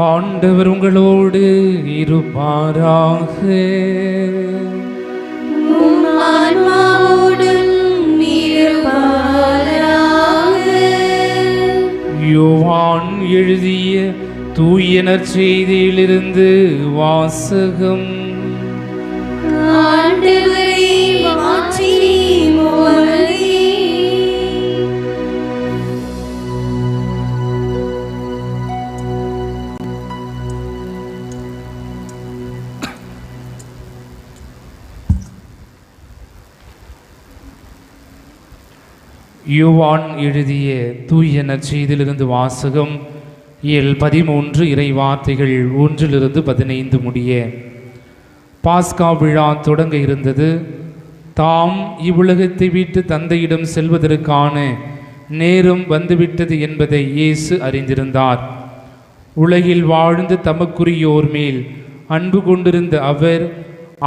ஆண்டவர் உங்களோடு இருப்பாராக. உம் ஆன்மாவோடும் இருப்பாராக. யோவான் எழுதிய தூய நற்செய்தியிலிருந்து வாசகம். ஆண்டவரே, மாட்சி உமக்கே. யோவான் எழுதிய தூய நற்செய்தியிலிருந்து வாசகம். இயல் 13 இறை வார்த்தைகள் 1-15 முடிய. பாஸ்கா விழா தொடங்க இருந்தது. தாம் இவ்வுலகத்தை விட்டு தந்தையிடம் செல்வதற்கான நேரம் வந்துவிட்டது என்பதை இயேசு அறிந்திருந்தார். உலகில் வாழ்ந்து தமக்குரியோர் மேல் அன்பு கொண்டிருந்த அவர்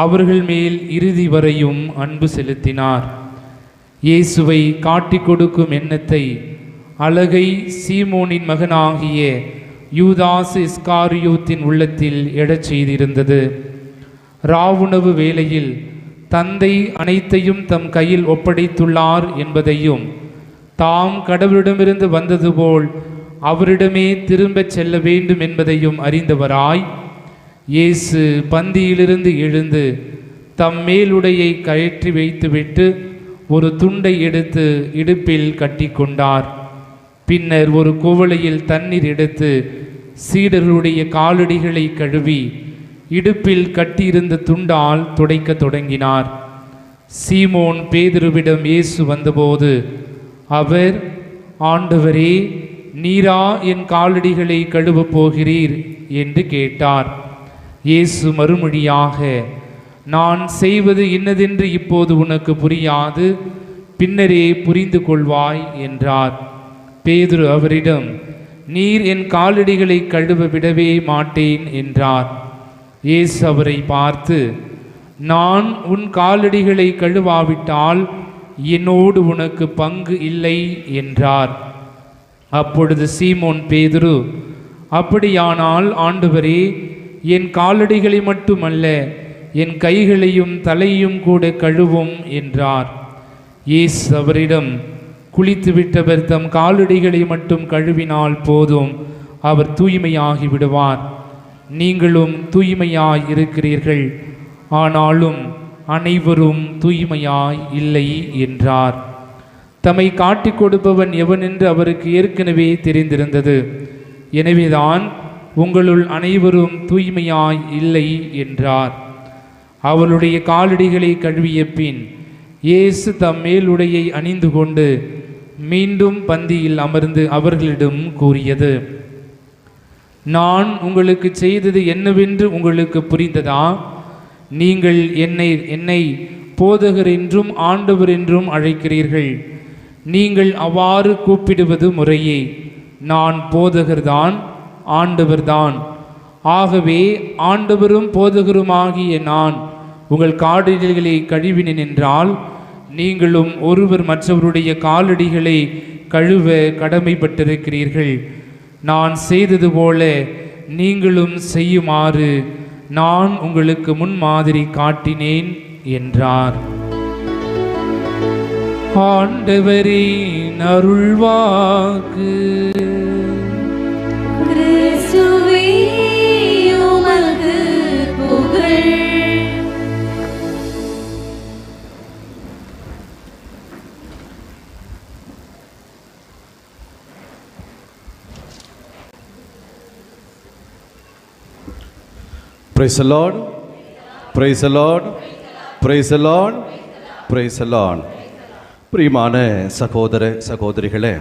அவர்கள் மேல் இறுதி வரையும் அன்பு செலுத்தினார். இயேசுவை காட்டிக் கொடுக்கும் எண்ணத்தை அலகை சீமோனின் மகனாகிய யூதாசு இஸ்காரியோத்தின் உள்ளத்தில் எழச் செய்திருந்தது. ராவுணவு வேளையில் தந்தை அனைத்தையும் தம் கையில் ஒப்படைத்துள்ளார் என்பதையும், தாம் கடவுளிடமிருந்து வந்தது போல் அவரிடமே திரும்பச் செல்ல வேண்டும் என்பதையும் அறிந்தவராய் இயேசு பந்தியிலிருந்து எழுந்து தம் மேலுடையை கழற்றி வைத்துவிட்டு ஒரு துண்டை எடுத்து இடுப்பில் கட்டி கொண்டார். பின்னர் ஒரு குவளையில் தண்ணீர் எடுத்து சீடர்களுடைய காலடிகளை கழுவி இடுப்பில் கட்டியிருந்த துண்டால் துடைக்க தொடங்கினார். சீமோன் பேதுருவிடம் இயேசு வந்தபோது அவர், ஆண்டவரே, நீரா என் காலடிகளை கழுவப் போகிறீர் என்று கேட்டார். இயேசு மறுமொழியாக, நான் செய்வது இன்னதென்று இப்போது உனக்கு புரியாது, பின்னரே புரிந்து கொள்வாய் என்றார். பேதுரு அவரிடம், நீர் என் காலடிகளை கழுவ விடவே மாட்டேன் என்றார். இயேசு அவரை பார்த்து, நான் உன் காலடிகளை கழுவாவிட்டால் என்னோடு உனக்கு பங்கு இல்லை என்றார். அப்பொழுது சீமோன் பேதுரு, அப்படியானால் ஆண்டவரே, என் காலடிகளை மட்டுமல்ல, என் கைகளையும் தலையையும் கூட கழுவும் என்றார். இயேசு அவரிடம், குளித்துவிட்டவர் தம் காலடிகளை மட்டும் கழுவினால் போதும், அவர் தூய்மையாகி விடுவார். நீங்களும் தூய்மையாய் இருக்கிறீர்கள், ஆனாலும் அனைவரும் தூய்மையாய் இல்லை என்றார். தம்மை காட்டிக் கொடுப்பவன் எவனென்று அவருக்கு ஏற்கனவே தெரிந்திருந்தது. எனவேதான் உங்களுள் அனைவரும் தூய்மையாய் இல்லை என்றார். அவளுடைய காலடிகளை கழுவிய பின் இயேசு தம் மேலுடையை அணிந்து கொண்டு மீண்டும் பந்தியில் அமர்ந்து அவர்களிடம் கூறியது, நான் உங்களுக்கு செய்தது என்னவென்று உங்களுக்கு புரிந்ததா? நீங்கள் என்னை போதகர் என்றும் ஆண்டவர் என்றும் அழைக்கிறீர்கள். நீங்கள் அவ்வாறு கூப்பிடுவது முறையே. நான் போதகர்தான், ஆண்டவர்தான். ஆகவே ஆண்டவரும் போதகருமாகிய நான் உங்கள் காலடிகளை கழுவினேன் என்றால், நீங்களும் ஒருவர் மற்றவருடைய காலடிகளை கழுவ கடமைப்பட்டிருக்கிறீர்கள். நான் செய்தது போல நீங்களும் செய்யுமாறு நான் உங்களுக்கு முன்மாதிரி காட்டினேன் என்றார். ஆண்டவரின் அருள்வாக்கு. கிறிஸ்துவே, உமக்கு புகழ். Praise the Lord. Praise the Lord. Praise the Lord. Praise the Lord. பிரியமான சகோதர சகோதரிகளே,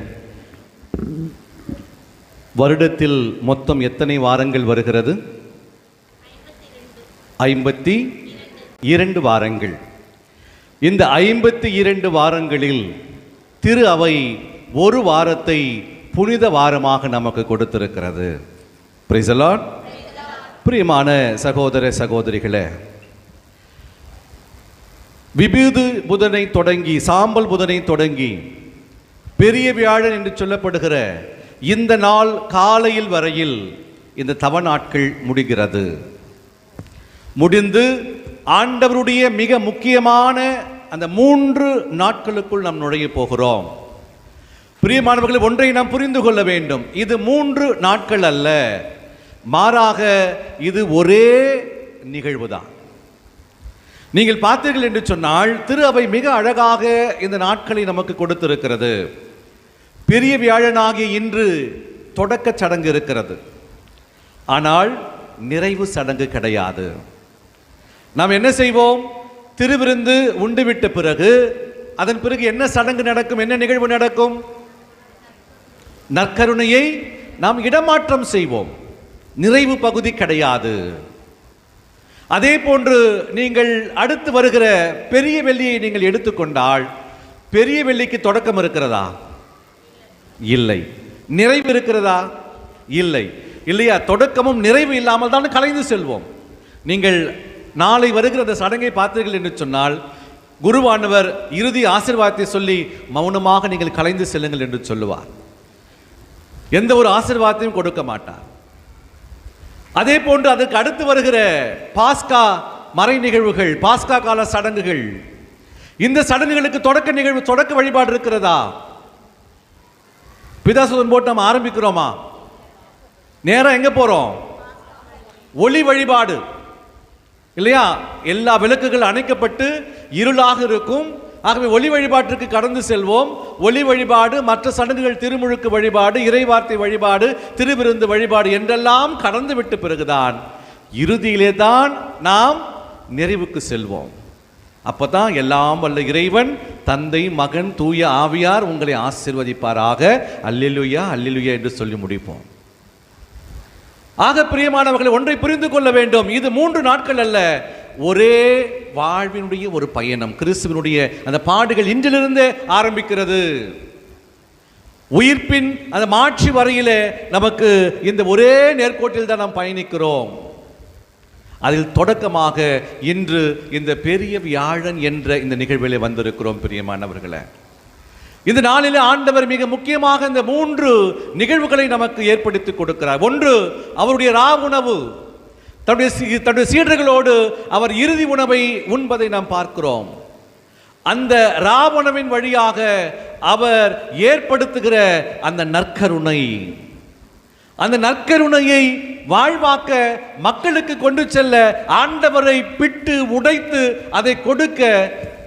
வருடத்தில் மொத்தம் எத்தனை வாரங்கள் வருகிறது? 52 வாரங்கள். இந்த 52 வாரங்களில் திரு அவை ஒரு வாரத்தை புனித வாரமாக நமக்கு கொடுத்திருக்கிறது. Praise the Lord. பிரியமான சகோதர சகோதரிகளே, விபூது புதனை தொடங்கி சாம்பல் புதனை தொடங்கி பெரிய வியாழன் என்று சொல்லப்படுகிற இந்த நாள் காலையில் வரையில் இந்த தவ நாட்கள் முடிகிறது. முடிந்து ஆண்டவருடைய மிக முக்கியமான அந்த 3 நாட்களுக்குள் நாம் நுழைய போகிறோம். பிரியமானவர்களே, ஒன்றை நாம் புரிந்து கொள்ள வேண்டும். இது 3 நாட்கள் அல்ல, மாறாக இது ஒரே நிகழ்வுதான். நீங்கள் பார்த்தீர்கள் என்று சொன்னால் திரு அவை மிக அழகாக இந்த நாட்களை நமக்கு கொடுத்திருக்கிறது. பெரிய வியாழனாகிய இன்று தொடக்க சடங்கு இருக்கிறது, ஆனால் நிறைவு சடங்கு கிடையாது. நாம் என்ன செய்வோம்? திருவிருந்து உண்டுவிட்ட பிறகு அதன் பிறகு என்ன சடங்கு நடக்கும்? என்ன நிகழ்வு நடக்கும்? நற்கருணையை நாம் இடமாற்றம் செய்வோம். நிறைவு பகுதி கிடையாது. அதே போன்று நீங்கள் அடுத்து வருகிற பெரிய வெள்ளியை நீங்கள் எடுத்துக்கொண்டால் பெரிய வெள்ளிக்கு தொடக்கம் இருக்கிறதா? இல்லை. நிறைவு இருக்கிறதா? இல்லை. இல்லையா? தொடக்கமும் நிறைவு இல்லாமல் தான் கலைந்து செல்வோம். நீங்கள் நாளை வருகிற அந்த சடங்கை பார்த்தீர்கள் என்று சொன்னால் குருவானவர் இறுதி ஆசீர்வாதத்தை சொல்லி மௌனமாக நீங்கள் கலைந்து செல்லுங்கள் என்று சொல்லுவார். எந்த ஒரு ஆசீர்வாதத்தையும் கொடுக்க மாட்டார். அதே போன்று அதற்கு அடுத்து வருகிற பாஸ்கா மறை நிகழ்வுகள், பாஸ்கா கால சடங்குகள், இந்த சடங்குகளுக்கு தொடக்க நிகழ்வு, தொடக்க வழிபாடு இருக்கிறதா? பிதாசுதன் போட்டு நம்ம ஆரம்பிக்கிறோமா? நேரம் எங்க போறோம்? ஒளி வழிபாடு இல்லையா? எல்லா விளக்குகள் அணைக்கப்பட்டு இருளாக இருக்கும். ஆகவே ஒளி வழிபாட்டிற்கு கடந்து செல்வோம். ஒளி வழிபாடு, மற்ற சடங்குகள், திருமுழுக்கு வழிபாடு, இறைவார்த்தை வழிபாடு, திருவிருந்து வழிபாடு என்றெல்லாம் கடந்து விட்ட பிறகுதான் இறுதியிலே தான் நாம் நிறைவுக்கு செல்வோம். அப்பதான் எல்லாம் வல்ல இறைவன் தந்தை, மகன், தூய ஆவியார் உங்களை ஆசீர்வதிப்பாராக, அல்லேலூயா அல்லேலூயா என்று சொல்லி முடிப்போம். ஆக பிரியமானவர்களை, ஒன்றை புரிந்து கொள்ள வேண்டும். இது 3 நாட்கள் அல்ல, ஒரே வாழ்வினுடைய ஒரு பயணம். கிறிஸ்துவினுடைய அந்த பாடுகள் இன்றிலிருந்தே ஆரம்பிக்கிறது. உயிர்ப்பின் அந்த மாட்சி வரையிலே நமக்கு இந்த ஒரே நேர்கோட்டில் தான் நாம் பயணிக்கிறோம். அதில் தொடக்கமாக இன்று இந்த பெரிய வியாழன் என்ற இந்த நிகழ்விலே வந்திருக்கிறோம். பிரியமானவர்களே, இந்த நாளிலே ஆண்டவர் மிக முக்கியமாக இந்த 3 நிகழ்வுகளை நமக்கு ஏற்படுத்தி கொடுக்கிறார். ஒன்று, அவருடைய உணவு. தன்னுடைய சீடர்களோடு அவர் இறுதி உணவை உண்பதை நாம் பார்க்கிறோம். அந்த உணவின் வழியாக அவர் ஏற்படுத்துகிற அந்த நற்கருணை, அந்த நற்கருணையை வாழ்வாக்க, மக்களுக்கு கொண்டு செல்ல, ஆண்டவரை பிட்டு உடைத்து அதை கொடுக்க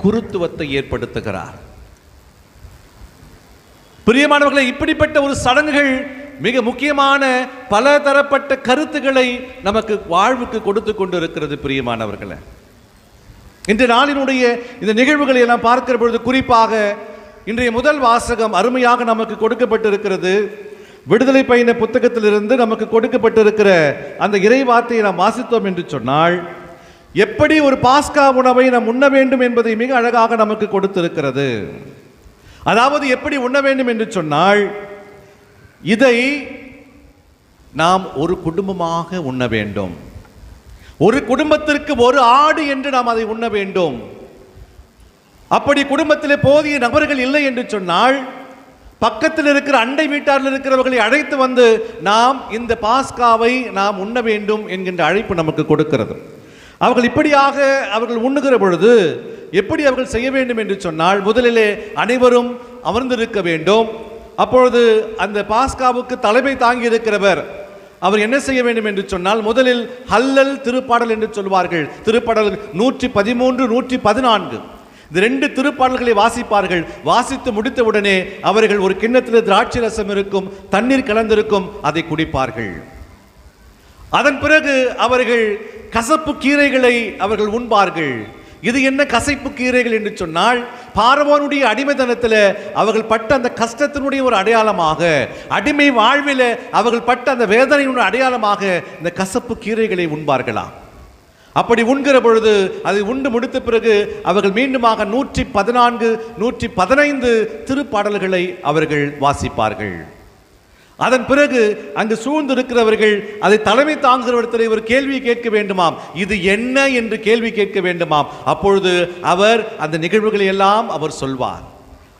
குருத்துவத்தை ஏற்படுத்துகிறார். பிரியமானவர்களை, இப்படிப்பட்ட ஒரு சடங்குகள் மிக முக்கியமான பல தரப்பட்ட கருத்துக்களை நமக்கு வாழ்வுக்கு கொடுத்து கொண்டு இருக்கிறது. பிரியமானவர்களே, இன்றைய நாளினுடைய இந்த நிகழ்வுகளை எல்லாம் பார்க்கிற பொழுது குறிப்பாக இன்றைய முதல் வாசகம் அருமையாக நமக்கு கொடுக்கப்பட்டிருக்கிறது. விடுதலை பயண புத்தகத்திலிருந்து நமக்கு கொடுக்கப்பட்டிருக்கிற அந்த இறை வார்த்தையை நாம் வாசித்தோம் என்று சொன்னால், எப்படி ஒரு பாஸ்கா உணவை நாம் உண்ண வேண்டும் என்பதை மிக அழகாக நமக்கு கொடுத்திருக்கிறது. அதாவது எப்படி உண்ண வேண்டும் என்று சொன்னால், இதை நாம் ஒரு குடும்பமாக உண்ண வேண்டும். ஒரு குடும்பத்திற்கு ஒரு ஆடு என்று நாம் அதை உண்ண வேண்டும். அப்படி குடும்பத்திலே போதிய நபர்கள் இல்லை என்று சொன்னால், பக்கத்தில் இருக்கிற அண்டை வீட்டாரில் இருக்கிறவர்களை அழைத்து வந்து நாம் இந்த பாஸ்காவை நாம் உண்ண வேண்டும் என்கின்ற அழைப்பு நமக்கு கொடுக்கிறது. அவர்கள் இப்படியாக அவர்கள் உண்ணுகிற பொழுது எப்படி அவர்கள் செய்ய வேண்டும் என்று சொன்னால், முதலிலே அனைவரும் அமர்ந்திருக்க வேண்டும். அப்பொழுது அந்த பாஸ்காவுக்கு தலைமை தாங்கி இருக்கிறவர் அவர் என்ன செய்ய வேண்டும் என்று சொன்னால், முதலில் ஹல்லல் திருப்பாடல் என்று சொல்வார்கள். திருப்பாடல் 113, 114 இந்த 2 திருப்பாடல்களை வாசிப்பார்கள். வாசித்து முடித்தவுடனே அவர்கள் ஒரு கிண்ணத்தில் திராட்சை ரசம் இருக்கும், தண்ணீர் கலந்திருக்கும், அதை குடிப்பார்கள். அதன் பிறகு அவர்கள் கசப்பு கீரைகளை அவர்கள் உண்பார்கள். இது என்ன கசப்பு கீரைகள் என்று சொன்னால், பார்வோனுடைய அடிமைத்தனத்தில் அவர்கள் பட்ட அந்த கஷ்டத்தினுடைய ஒரு அடையாளமாக, அடிமை வாழ்வில் அவர்கள் பட்ட அந்த வேதனையினுடைய அடையாளமாக இந்த கசப்பு கீரைகளை உண்பார்களாம். அப்படி உண்கிற பொழுது அதை உண்டு முடித்த பிறகு அவர்கள் மீண்டுமாக 114, 115 திருப்பாடல்களை அவர்கள் வாசிப்பார்கள். அதன் பிறகு அங்கு சூழ்ந்திருக்கிறவர்கள் அதை தலைமை தாங்குகிறவர்களை ஒரு கேள்வி கேட்க வேண்டுமாம். இது என்ன என்று கேள்வி கேட்க வேண்டுமாம். அப்பொழுது அவர் அந்த நிகழ்வுகளை எல்லாம் அவர் சொல்வார்.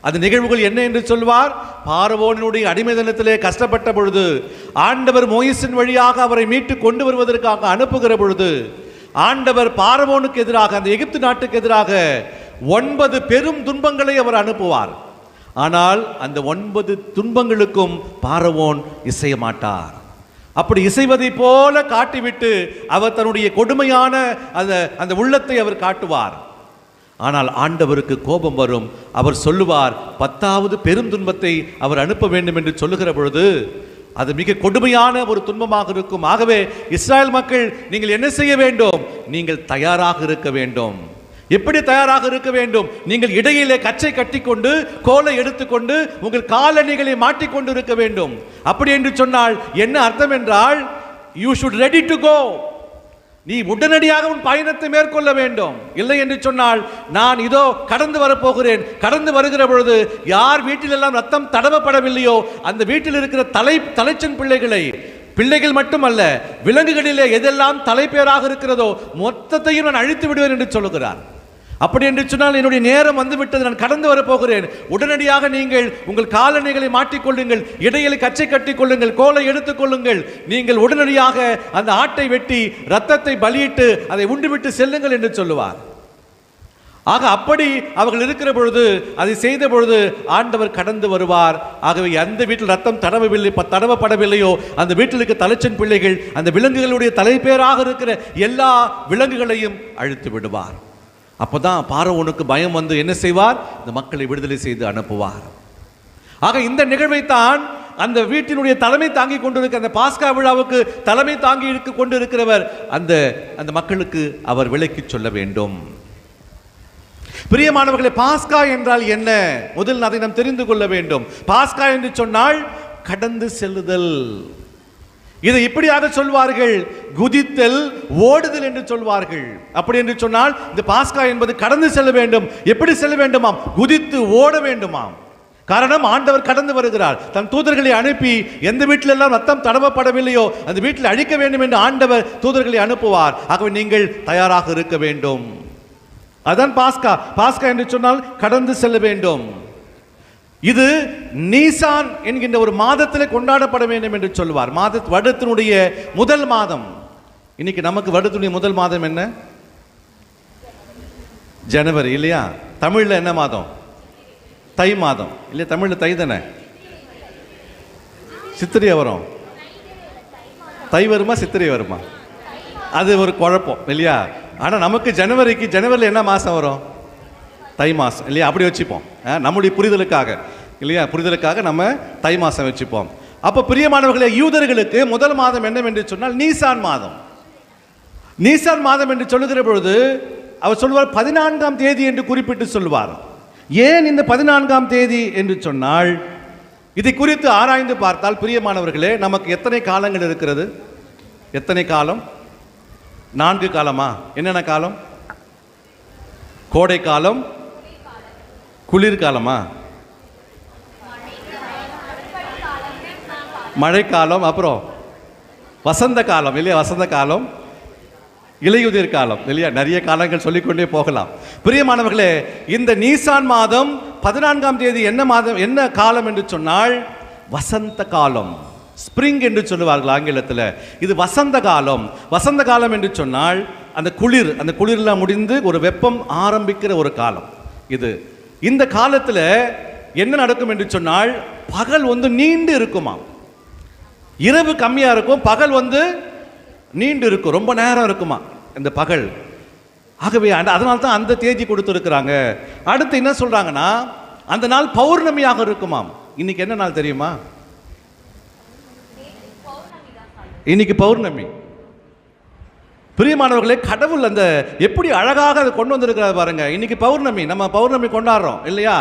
அந்த நிகழ்வுகள் என்ன என்று சொல்வார்? பார்வோனுடைய அடிமைத்தனத்திலே கஷ்டப்பட்ட பொழுது ஆண்டவர் மோயிசின் வழியாக அவரை மீட்டு கொண்டு வருவதற்காக அனுப்புகிற பொழுது ஆண்டவர் பார்வோனுக்கு எதிராக, அந்த எகிப்து நாட்டுக்கு எதிராக 9 பெரும் துன்பங்களை அவர் அனுப்புவார். ஆனால் அந்த 9 துன்பங்களுக்கும் பார்வோன் இசைய மாட்டார். அப்படி இசைவதை போல காட்டிவிட்டு அவர் தன்னுடைய கொடுமையான அந்த உள்ளத்தை அவர் காட்டுவார். ஆனால் ஆண்டவருக்கு கோபம் வரும். அவர் சொல்லுவார், 10வது பெரும் துன்பத்தை அவர் அனுப்ப வேண்டும் என்று சொல்லுகிற பொழுது அது மிக கொடுமையான ஒரு துன்பமாக இருக்கும். ஆகவே இஸ்ராயல் மக்கள், நீங்கள் என்ன செய்ய வேண்டும்? நீங்கள் தயாராக இருக்க வேண்டும். எப்படி தயாராக இருக்க வேண்டும்? நீங்கள் இடையிலே கச்சை கட்டிக்கொண்டு, கோலை எடுத்துக்கொண்டு, உங்கள் காலணிகளை மாட்டிக்கொண்டு இருக்க வேண்டும். அப்படி என்று சொன்னால் என்ன அர்த்தம் என்றால், you should ready to go. நீ உடனடியாக உன் பயணத்தை மேற்கொள்ள வேண்டும். இல்லை என்று சொன்னால், நான் இதோ கடந்து வரப்போகிறேன், கடந்து வருகிற பொழுது யார் வீட்டிலெல்லாம் ரத்தம் தடவப்படவில்லையோ அந்த வீட்டில் இருக்கிற தலைச்சன் பிள்ளைகள் மட்டுமல்ல, விலங்குகளிலே எதெல்லாம் தலைப்பேராக இருக்கிறதோ மொத்தத்தையும் நான் அழித்து விடுவேன் என்று சொல்லுகிறார். அப்படி என்று சொன்னால், என்னுடைய நேரம் வந்துவிட்டது, நான் கடந்து வரப்போகிறேன், உடனடியாக நீங்கள் உங்கள் காலணிகளை மாட்டிக்கொள்ளுங்கள், இடையில கச்சை கட்டிக் கொள்ளுங்கள், கோலை எடுத்துக் கொள்ளுங்கள், நீங்கள் உடனடியாக அந்த ஆட்டை வெட்டி ரத்தத்தை பலியிட்டு அதை உண்டுவிட்டு செல்லுங்கள் என்று சொல்லுவார். ஆக அப்படி அவர்கள் இருக்கிற பொழுது, அதை செய்த பொழுது ஆண்டவர் கடந்து வருவார். ஆகவே அந்த வீட்டில் ரத்தம் தடவப்படவில்லையோ அந்த வீட்டில் இருக்க தலைச்சன் பிள்ளைகள், அந்த விலங்குகளுடைய தலைப்பேராக இருக்கிற எல்லா விலங்குகளையும் அழித்து விடுவார். அப்போதான் பார்வோனுக்கு பயம் வந்து என்ன செய்வார்? இந்த மக்களை விடுதலை செய்து அனுப்புவார். ஆக இந்த நிகழ்வைத்தான் அந்த வீட்டினுடைய தலைமை தாங்கி கொண்டிருக்க, அந்த பாஸ்கா விழாவுக்கு தலைமை தாங்கி கொண்டிருக்கிறவர் அந்த மக்களுக்கு அவர் விளக்கி சொல்ல வேண்டும். பிரியமானவர்களே, பாஸ்கா என்றால் என்ன? முதல் அதை நாம் தெரிந்து கொள்ள வேண்டும். பாஸ்கா என்று சொன்னால் கடந்து செல்லுதல். இதை இப்படியாக சொல்வார்கள், குதித்தல், ஓடுதல் என்று சொல்வார்கள். அப்படி என்று சொன்னால் இந்த பாஸ்கா என்பது கடந்து செல்ல வேண்டும். எப்படி செல்ல வேண்டுமாம்? குதித்து ஓட வேண்டுமாம். காரணம், ஆண்டவர் கடந்து வருகிறார். தன் தூதர்களை அனுப்பி எந்த வீட்டிலெல்லாம் ரத்தம் தடவப்படவில்லையோ அந்த வீட்டில் அழிக்க வேண்டும் என்று ஆண்டவர் தூதர்களை அனுப்புவார். ஆகவே நீங்கள் தயாராக இருக்க வேண்டும். அதான் பாஸ்கா. பாஸ்கா என்று சொன்னால் கடந்து செல்ல வேண்டும். இது நீசான் என்கின்ற ஒரு மாதத்தில் கொண்டாடப்பட வேண்டும் என்று சொல்வார். வருடத்தினுடைய முதல் மாதம். இன்னைக்கு நமக்கு வருடத்தினுடைய முதல் மாதம் என்ன? ஜனவரி இல்லையா? தமிழ்ல என்ன மாதம்? தை மாதம் இல்லையா? தமிழ்ல தை தானே? சித்திரை வரும். தை வருமா சித்திரை வருமா? அது ஒரு குழப்பம் இல்லையா? ஆனா நமக்கு ஜனவரியில் என்ன மாசம் வரும்? தை மாதம் இல்லையா? அப்படி வச்சுப்போம், நம்முடைய புரிதலுக்காக இல்லையா? புரிதலுக்காக நம்ம தை மாதம் வச்சுப்போம். அப்போ பிரியமானவர்களே, யூதர்களுக்கு முதல் மாதம் என்னவென்று சொன்னால் நீசான் மாதம். நீசான் மாதம் என்று சொல்லுகிற பொழுது அவர் சொல்வார் 14ஆம் தேதி என்று குறிப்பிட்டு சொல்வார். ஏன் இந்த 14ஆம் தேதி என்று சொன்னால், இதை குறித்து ஆராய்ந்து பார்த்தால் பிரியமானவர்களே, நமக்கு எத்தனை காலங்கள் இருக்கிறது? எத்தனை காலம்? 4 காலமா? என்னென்ன காலம்? கோடை காலம், குளிர்காலமா, மழைக்காலம், அப்புறம் வசந்த காலம் இல்லையா? வசந்த காலம், இலையுதிர் காலம் இல்லையா? நிறைய காலங்கள் சொல்லிக்கொண்டே போகலாம். பிரியமானவர்களே, இந்த நீசான் மாதம் 14ஆம் தேதி என்ன மாதம், என்ன காலம் என்று சொன்னால் வசந்த காலம். ஸ்பிரிங் என்று சொல்லுவார்கள் ஆங்கிலத்தில். இது வசந்த காலம். வசந்த காலம் என்று சொன்னால் அந்த குளிர்லாம் முடிந்து ஒரு வெப்பம் ஆரம்பிக்கிற ஒரு காலம் இது. இந்த காலத்தில் என்ன நடக்கும் என்று சொன்னால், பகல் நீண்டு இருக்குமா, இரவு கம்மியா இருக்கும், பகல் நீண்டு இருக்கும், ரொம்ப நேரம் இருக்குமா இந்த பகல். ஆகவே அதனால தான் அந்த தேதி கொடுத்துருக்குறாங்க. அடுத்து என்ன சொல்றாங்கன்னா, அந்த நாள் பௌர்ணமியாக இருக்குமாம். இன்னைக்கு என்ன நாள் தெரியுமா? இன்னைக்கு பௌர்ணமி. பிரியமானவர்களே, கடவுள் அந்த எப்படி அழகாக அதை கொண்டு வந்திருக்கிறார் பாருங்க. இன்னைக்கு பௌர்ணமி, நம்ம பௌர்ணமி கொண்டாடுறோம் இல்லையா?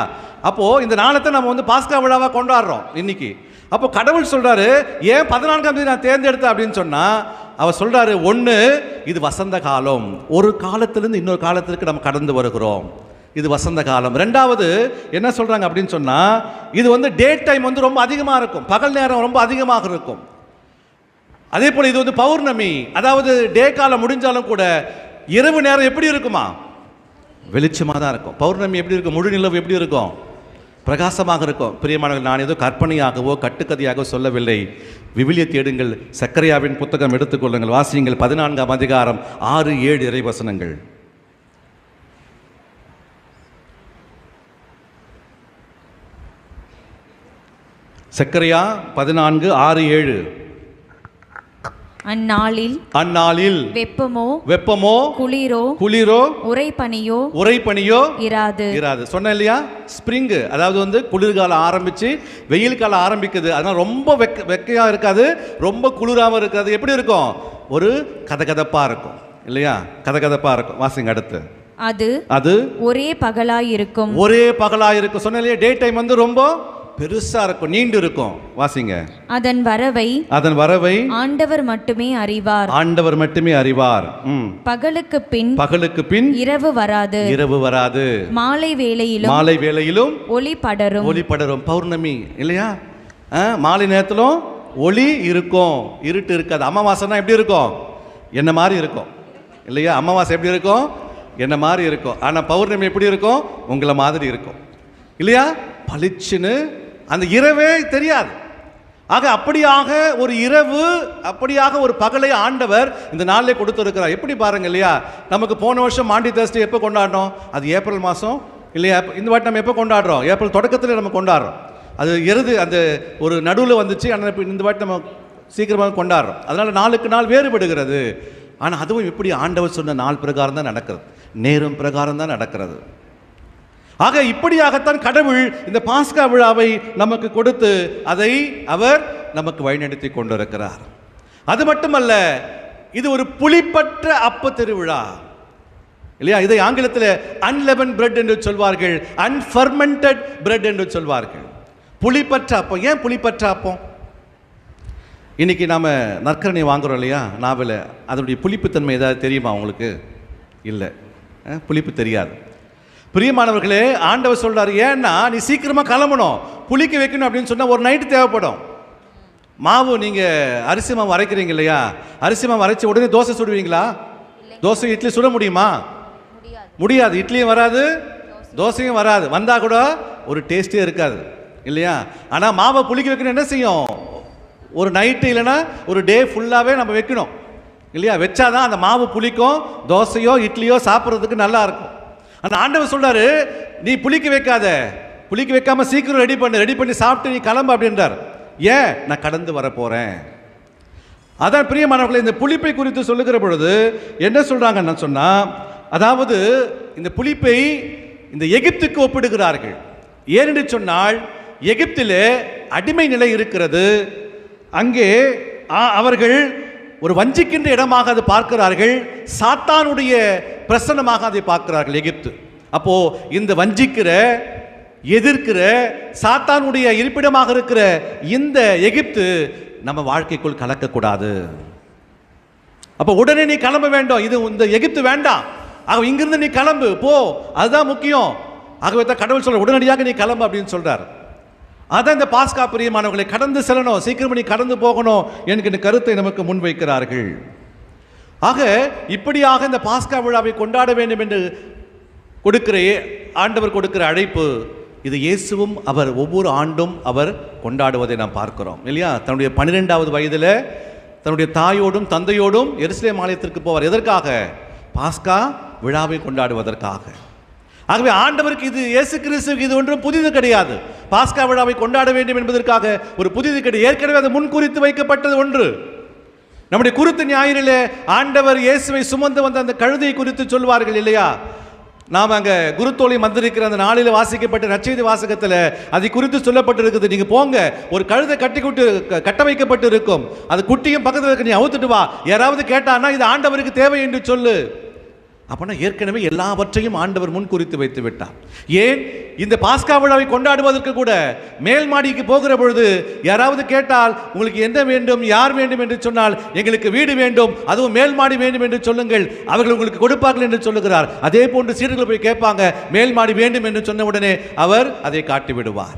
அப்போ இந்த நாளத்தை நம்ம பாஸ்கா விழாவாக கொண்டாடுறோம் இன்னைக்கு. அப்போ கடவுள் சொல்றாரு, ஏன் 14ஆம் தேதி நான் தேர்ந்தெடுத்தேன் அப்படின்னு சொன்னா, அவர் சொல்றாரு, ஒன்று, இது வசந்த காலம், ஒரு காலத்திலிருந்து இன்னொரு காலத்திற்கு நம்ம கடந்து வருகிறோம், இது வசந்த காலம். ரெண்டாவது என்ன சொல்றாங்க அப்படின்னு சொன்னா, இது டே டைம் ரொம்ப அதிகமாக இருக்கும், பகல் நேரம் ரொம்ப அதிகமாக இருக்கும். அதே போல இது பௌர்ணமி, அதாவது டே காலம் முடிஞ்சாலும் கூட இரவு நேரம் எப்படி இருக்குமா? வெளிச்சமாக தான் இருக்கும். பௌர்ணமி எப்படி இருக்கும்? முழு நிலவு எப்படி இருக்கும்? பிரகாசமாக இருக்கும். பிரியமானவர்கள், நான் ஏதோ கற்பனையாகவோ கட்டுக்கதையாகவோ சொல்லவில்லை. விவிலிய தேடுங்கள், சக்கரையாவின் புத்தகம் எடுத்துக்கொள்ளுங்கள், வாசியுங்கள். 14ஆம் அதிகாரம் 6-7 இறைவசனங்கள். சக்கரையா 14:6-7. அந்நாளில் வெப்பமோ குளிரோ உறைபனியோ இராது. சொன்ன இல்லையா, ஸ்ப்ரிங், அதாவது குளிர்காலம் ஆரம்பிச்சு வெயில் காலம் ஆரம்பிக்குது. அதனால ரொம்ப வெக்கையா இருக்காது, ரொம்ப குளிராகவும் இருக்காது. எப்படி இருக்கும்? ஒரு கதகதப்பா இருக்கும் இல்லையா? கதகதப்பா இருக்கும். வாசிங்க அடுத்து. அது ஒரே பகலாயிருக்கும். சொன்ன இல்லையா, டே டைம் ரொம்ப பெருசா இருக்கும், நீண்டு இருக்கும். வாசிங்க. அதன் வரவை ஆண்டவர் மட்டுமே அறிவார். பகலுக்கு பின் இரவு வராது. மாலை வேளையிலும் ஒளி படரும். பௌர்ணமி இல்லையா, மாலை நேரத்திலும் ஒளி இருக்கும், இருட்டு இருக்காது. அமாவாசைனா எப்படி இருக்கும்? என்ன மாதிரி இருக்கும் இல்லையா? அமாவாசை எப்படி இருக்கும்? என்ன மாதிரி இருக்கும். ஆனா பௌர்ணமி எப்படி இருக்கும்? உங்களை மாதிரி இருக்கும் இல்லையா? பளிச்சுன்னு அந்த இரவே தெரியாது. ஆக அப்படியாக ஒரு இரவு, அப்படியாக ஒரு பகலை ஆண்டவர் இந்த நாளிலே கொடுத்திருக்கிறார். எப்படி பாருங்க இல்லையா? நமக்கு போன வருஷம் மாண்டி தேர்ஸ்டே எப்போ கொண்டாடினோம்? அது ஏப்ரல் மாதம் இல்லையா? இந்த வாட்டி நம்ம எப்போ கொண்டாடுறோம்? ஏப்ரல் தொடக்கத்தில் நம்ம கொண்டாடுறோம். அது அந்த ஒரு நடுவில் வந்துச்சு. ஆனால் இந்த வாட்டி நம்ம சீக்கிரமாக கொண்டாடுறோம். அதனால நாளுக்கு நாள் வேறுபடுகிறது. ஆனால் அதுவும் எப்படி ஆண்டவர் சொன்ன நாள் பிரகாரம் தான் நடக்கிறது, நேரம் பிரகாரம் தான் நடக்கிறது. ஆக இப்படியாகத்தான் கடவுள் இந்த பாஸ்கா விழாவை நமக்கு கொடுத்து அதை அவர் நமக்கு வழிநடத்தி கொண்டிருக்கிறார். அது மட்டுமல்ல, இது ஒரு புளிப்பற்ற அப்ப திருவிழா இல்லையா? இதை ஆங்கிலத்தில் அன்லெவன் பிரெட் என்று சொல்வார்கள், அன்ஃபர்மெண்டட் பிரெட் என்று சொல்வார்கள். புளிப்பற்ற அப்பம். ஏன் புளிப்பற்ற அப்பம்? இன்னைக்கு நாம நற்கரணை வாங்குறோம் இல்லையா, நாவல, அதனுடைய புளிப்புத்தன்மை ஏதாவது தெரியுமா உங்களுக்கு? இல்லை, புளிப்பு தெரியாது. பிரியமானவர்களே, ஆண்டவர் சொல்றாரு, ஏன்னா நீ சீக்கிரமா கிளம்பணும், புளிக்க வைக்கணும் அப்படின்னு சொன்னா ஒரு நைட்டு தேவைப்படும். மாவு, நீங்க அரிசி மாவு அரைக்கிறீங்க இல்லையா, அரிசி மாவு அரைச்சு உடனே தோசை சுடுவீங்களா? தோசை இட்லி சுட முடியுமா? முடியாது. இட்லியும் வராது, தோசையும் வராது. வந்தா கூட ஒரு டேஸ்டே இருக்காது இல்லையா? ஆனா மாவை புளிக்க வைக்கணும், என்ன செய்யும்? ஒரு நைட்டு இல்லைன்னா ஒரு டே ஃபுல்லாவே நம்ம வைக்கணும் இல்லையா? வச்சாதான் அந்த மாவு புளிக்கும், தோசையோ இட்லியோ சாப்பிட்றதுக்கு நல்லா இருக்கும். அந்த ஆண்டவர் சொல்றாரு, நீ புளிக்க வைக்காத, புளிக்க வைக்காம சீக்கிரம் ரெடி பண்ணி சாப்பிட்டு நீ கிளம்பு அப்படின்றார். ஏன்? நான் கடந்து வர போறேன். அதான் பிரியமானவர்களே, இந்த புளிப்பை குறித்து சொல்லுகிற பொழுது என்ன சொல்றாங்கன்னு சொன்னா, அதாவது இந்த புளிப்பை இந்த எகிப்துக்கு ஒப்பிடுகிறார்கள். ஏனென்று சொன்னால், எகிப்திலே அடிமை நிலை இருக்கிறது. அங்கே அவர்கள் ஒரு வஞ்சிக்கின்ற இடமாக அதை பார்க்கிறார்கள், சாத்தானுடைய பிரசன்னமாக அதை பார்க்கிறார்கள் எகிப்து. அப்போ இந்த வஞ்சிக்கிற, எதிர்க்கிற, சாத்தானுடைய இருப்பிடமாக இருக்கிற இந்த எகிப்து நம்ம வாழ்க்கைக்குள் கலக்கக்கூடாது. அப்போ உடனே நீ கிளம்ப வேண்டும், இது இந்த எகிப்து வேண்டாம். ஆக இங்கிருந்து நீ கிளம்பு, போ, அதுதான் முக்கியம். ஆகவே தான் கடவுள் சொல்ற, உடனடியாக நீ கிளம்பு அப்படின்னு சொல்றார். அதான் இந்த பாஸ்கா பிரியமானவர்களை, கடந்து செல்லணும், சீக்கிரம் நீ கடந்து போகணும் என்கிற கருத்தை நமக்கு முன்வைக்கிறார்கள். ஆக இப்படியாக இந்த பாஸ்கா விழாவை கொண்டாட வேண்டும் என்று ஆண்டவர் கொடுக்கிற அழைப்பு இது. இயேசுவும் அவர் ஒவ்வொரு ஆண்டும் அவர் கொண்டாடுவதை நாம் பார்க்கிறோம் இல்லையா? தன்னுடைய 12வது வயதில் தன்னுடைய தாயோடும் தந்தையோடும் எருசலேம் ஆலயத்திற்கு போவார். எதற்காக? பாஸ்கா விழாவை கொண்டாடுவதற்காக. ஆகவே ஆண்டவருக்கு இது, இயேசு கிறிஸ்துவுக்கு இது ஒன்றும் புதிது கிடையாது. பாஸ்கா விழாவை கொண்டாட வேண்டும் என்பதற்காக ஒரு புதிது கிடையாது. ஏற்கனவே அது முன் குறித்து வைக்கப்பட்டது ஒன்று. நம்முடைய குருத்து ஞாயிறிலே ஆண்டவர் இயேசுவை சுமந்து வந்த அந்த கழுதையை குறித்து சொல்வார்கள் இல்லையா? நாம் அங்கே குருத்தோலை மந்திரிக்கிற அந்த நாளில் வாசிக்கப்பட்ட நற்செய்தி வாசகத்தில் அதை குறித்து சொல்லப்பட்டிருக்குது. நீங்கள் போங்க, ஒரு கழுதை கட்ட வைக்கப்பட்டு இருக்கும், அது குட்டியும் பக்கத்தில் இருக்க, நீ அவுத்துட்டு வா. யாராவது கேட்டான்னா இது ஆண்டவருக்கு தேவை என்று சொல்லு. அப்படின்னா ஏற்கனவே எல்லாவற்றையும் ஆண்டவர் முன் குறித்து வைத்து விட்டார். ஏன்? இந்த பாஸ்கா விழாவை கொண்டாடுவதற்கு கூட மேல் மாடிக்கு போகிற பொழுது யாராவது கேட்டால், உங்களுக்கு என்ன வேண்டும், யார் வேண்டும் என்று சொன்னால், எங்களுக்கு வீடு வேண்டும், அதுவும் மேல் மாடி வேண்டும் என்று சொல்லுங்கள், அவர்கள் உங்களுக்கு கொடுப்பார்கள் என்று சொல்லுகிறார். அதே போன்று சீடர்கள் போய் கேட்பாங்க, மேல் மாடி வேண்டும் என்று சொன்ன உடனே அவர் அதை காட்டி விடுவார்.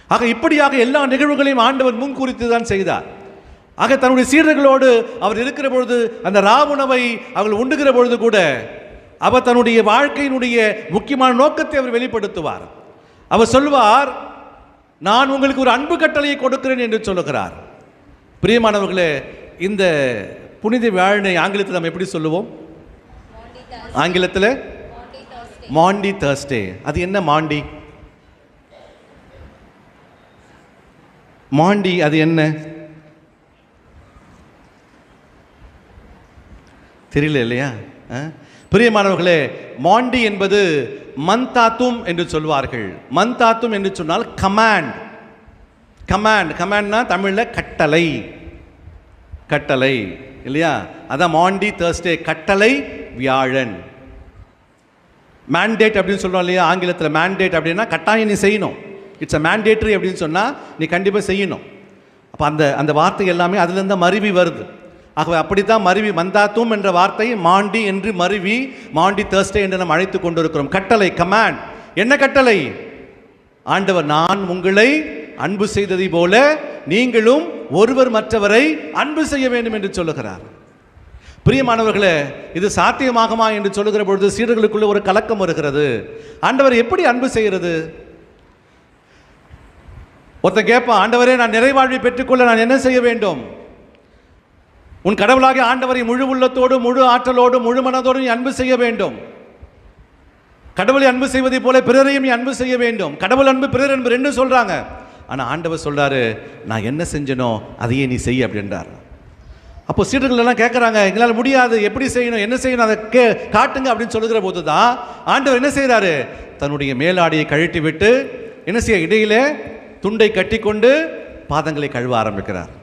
ஆக இப்படியாக எல்லா நிகழ்வுகளையும் ஆண்டவர் முன் குறித்து தான் செய்தார். ஆக தன்னுடைய சீடர்களோடு அவர் இருக்கிற பொழுது, அந்த ராவுணவை அவர்கள் உண்டுகிற பொழுது கூட அவர் தன்னுடைய வாழ்க்கையினுடைய முக்கியமான நோக்கத்தை அவர் வெளிப்படுத்துவார். அவர் சொல்வார், நான் உங்களுக்கு ஒரு அன்பு கட்டளையை கொடுக்கிறேன் என்று சொல்லுகிறார். பிரியமானவர்களே, இந்த புனித வியாழனை ஆங்கிலத்தில் நம்ம எப்படி சொல்லுவோம்? ஆங்கிலத்தில் மாண்டி தர்ஸ்டே. அது என்ன மாண்டி? மாண்டி அது என்ன தெரியல இல்லையா? பிரியமானவர்களே, மாண்டி என்பது மந்தாத்தும் என்று சொல்வார்கள். மந்தாத்தும் என்று சொன்னால் கமாண்ட். கமாண்ட் கமாண்ட்னா தமிழில் கட்டளை. கட்டளை இல்லையா? அதான் மாண்டி தர்ஸ்டே, கட்டளை வியாழன். மேண்டேட் அப்படின்னு சொல்கிறோம் இல்லையா? ஆங்கிலத்தில் மேண்டேட் அப்படின்னா கட்டாயம் நீ செய்யணும். இட்ஸ் அ மேண்டேட்ரி அப்படின்னு சொன்னால் நீ கண்டிப்பாக செய்யணும். அப்போ அந்த வார்த்தை எல்லாமே அதுலேருந்து மருவி வருது. ஆகவே அப்படித்தான் மருவி மந்தாத்தும் என்ற வார்த்தை மாண்டி என்று மருவி மாண்டி தர்ஸ்டே என்று நாம் அழைத்து கொண்டிருக்கிறோம். கட்டளை, கமாண்ட். என்ன கட்டளை? ஆண்டவர், நான் உங்களை அன்பு செய்ததை போல நீங்களும் ஒருவர் மற்றவரை அன்பு செய்ய வேண்டும் என்று சொல்லுகிறார். பிரியமானவர்களே, இது சாத்தியமாகுமா என்று சொல்லுகிற பொழுது சீடர்களுக்குள்ள ஒரு கலக்கம் வருகிறது. ஆண்டவர் எப்படி அன்பு செய்கிறது? ஒருத்தன் கேட்பான், ஆண்டவரே, நான் நிறைவாழ்வை பெற்றுக்கொள்ள நான் என்ன செய்ய வேண்டும்? உன் கடவுளாகிய ஆண்டவரை முழு உள்ளத்தோடு, முழு ஆற்றலோடு, முழு மனதோடு நீ அன்பு செய்ய வேண்டும். கடவுளை அன்பு செய்வதை போல பிறரையும் நீ அன்பு செய்ய வேண்டும். கடவுள் அன்பு, பிறர் அன்பு ரெண்டு சொல்றாங்க. ஆனா ஆண்டவர் சொல்றாரு, நான் என்ன செஞ்சனோ அதையே நீ செய் அப்படின்றார். அப்போ சீடர்கள் எல்லாம் கேட்குறாங்க, எங்களால் முடியாது, எப்படி செய்யணும், என்ன செய்யணும், அதை காட்டுங்க அப்படின்னு சொல்லுகிற போது தான் ஆண்டவர் என்ன செய்கிறாரு? தன்னுடைய மேலாடையை கழட்டி விட்டு என்ன செய்ய, இடையிலே துண்டை கட்டி கொண்டு பாதங்களை கழுவ ஆரம்பிக்கிறார்.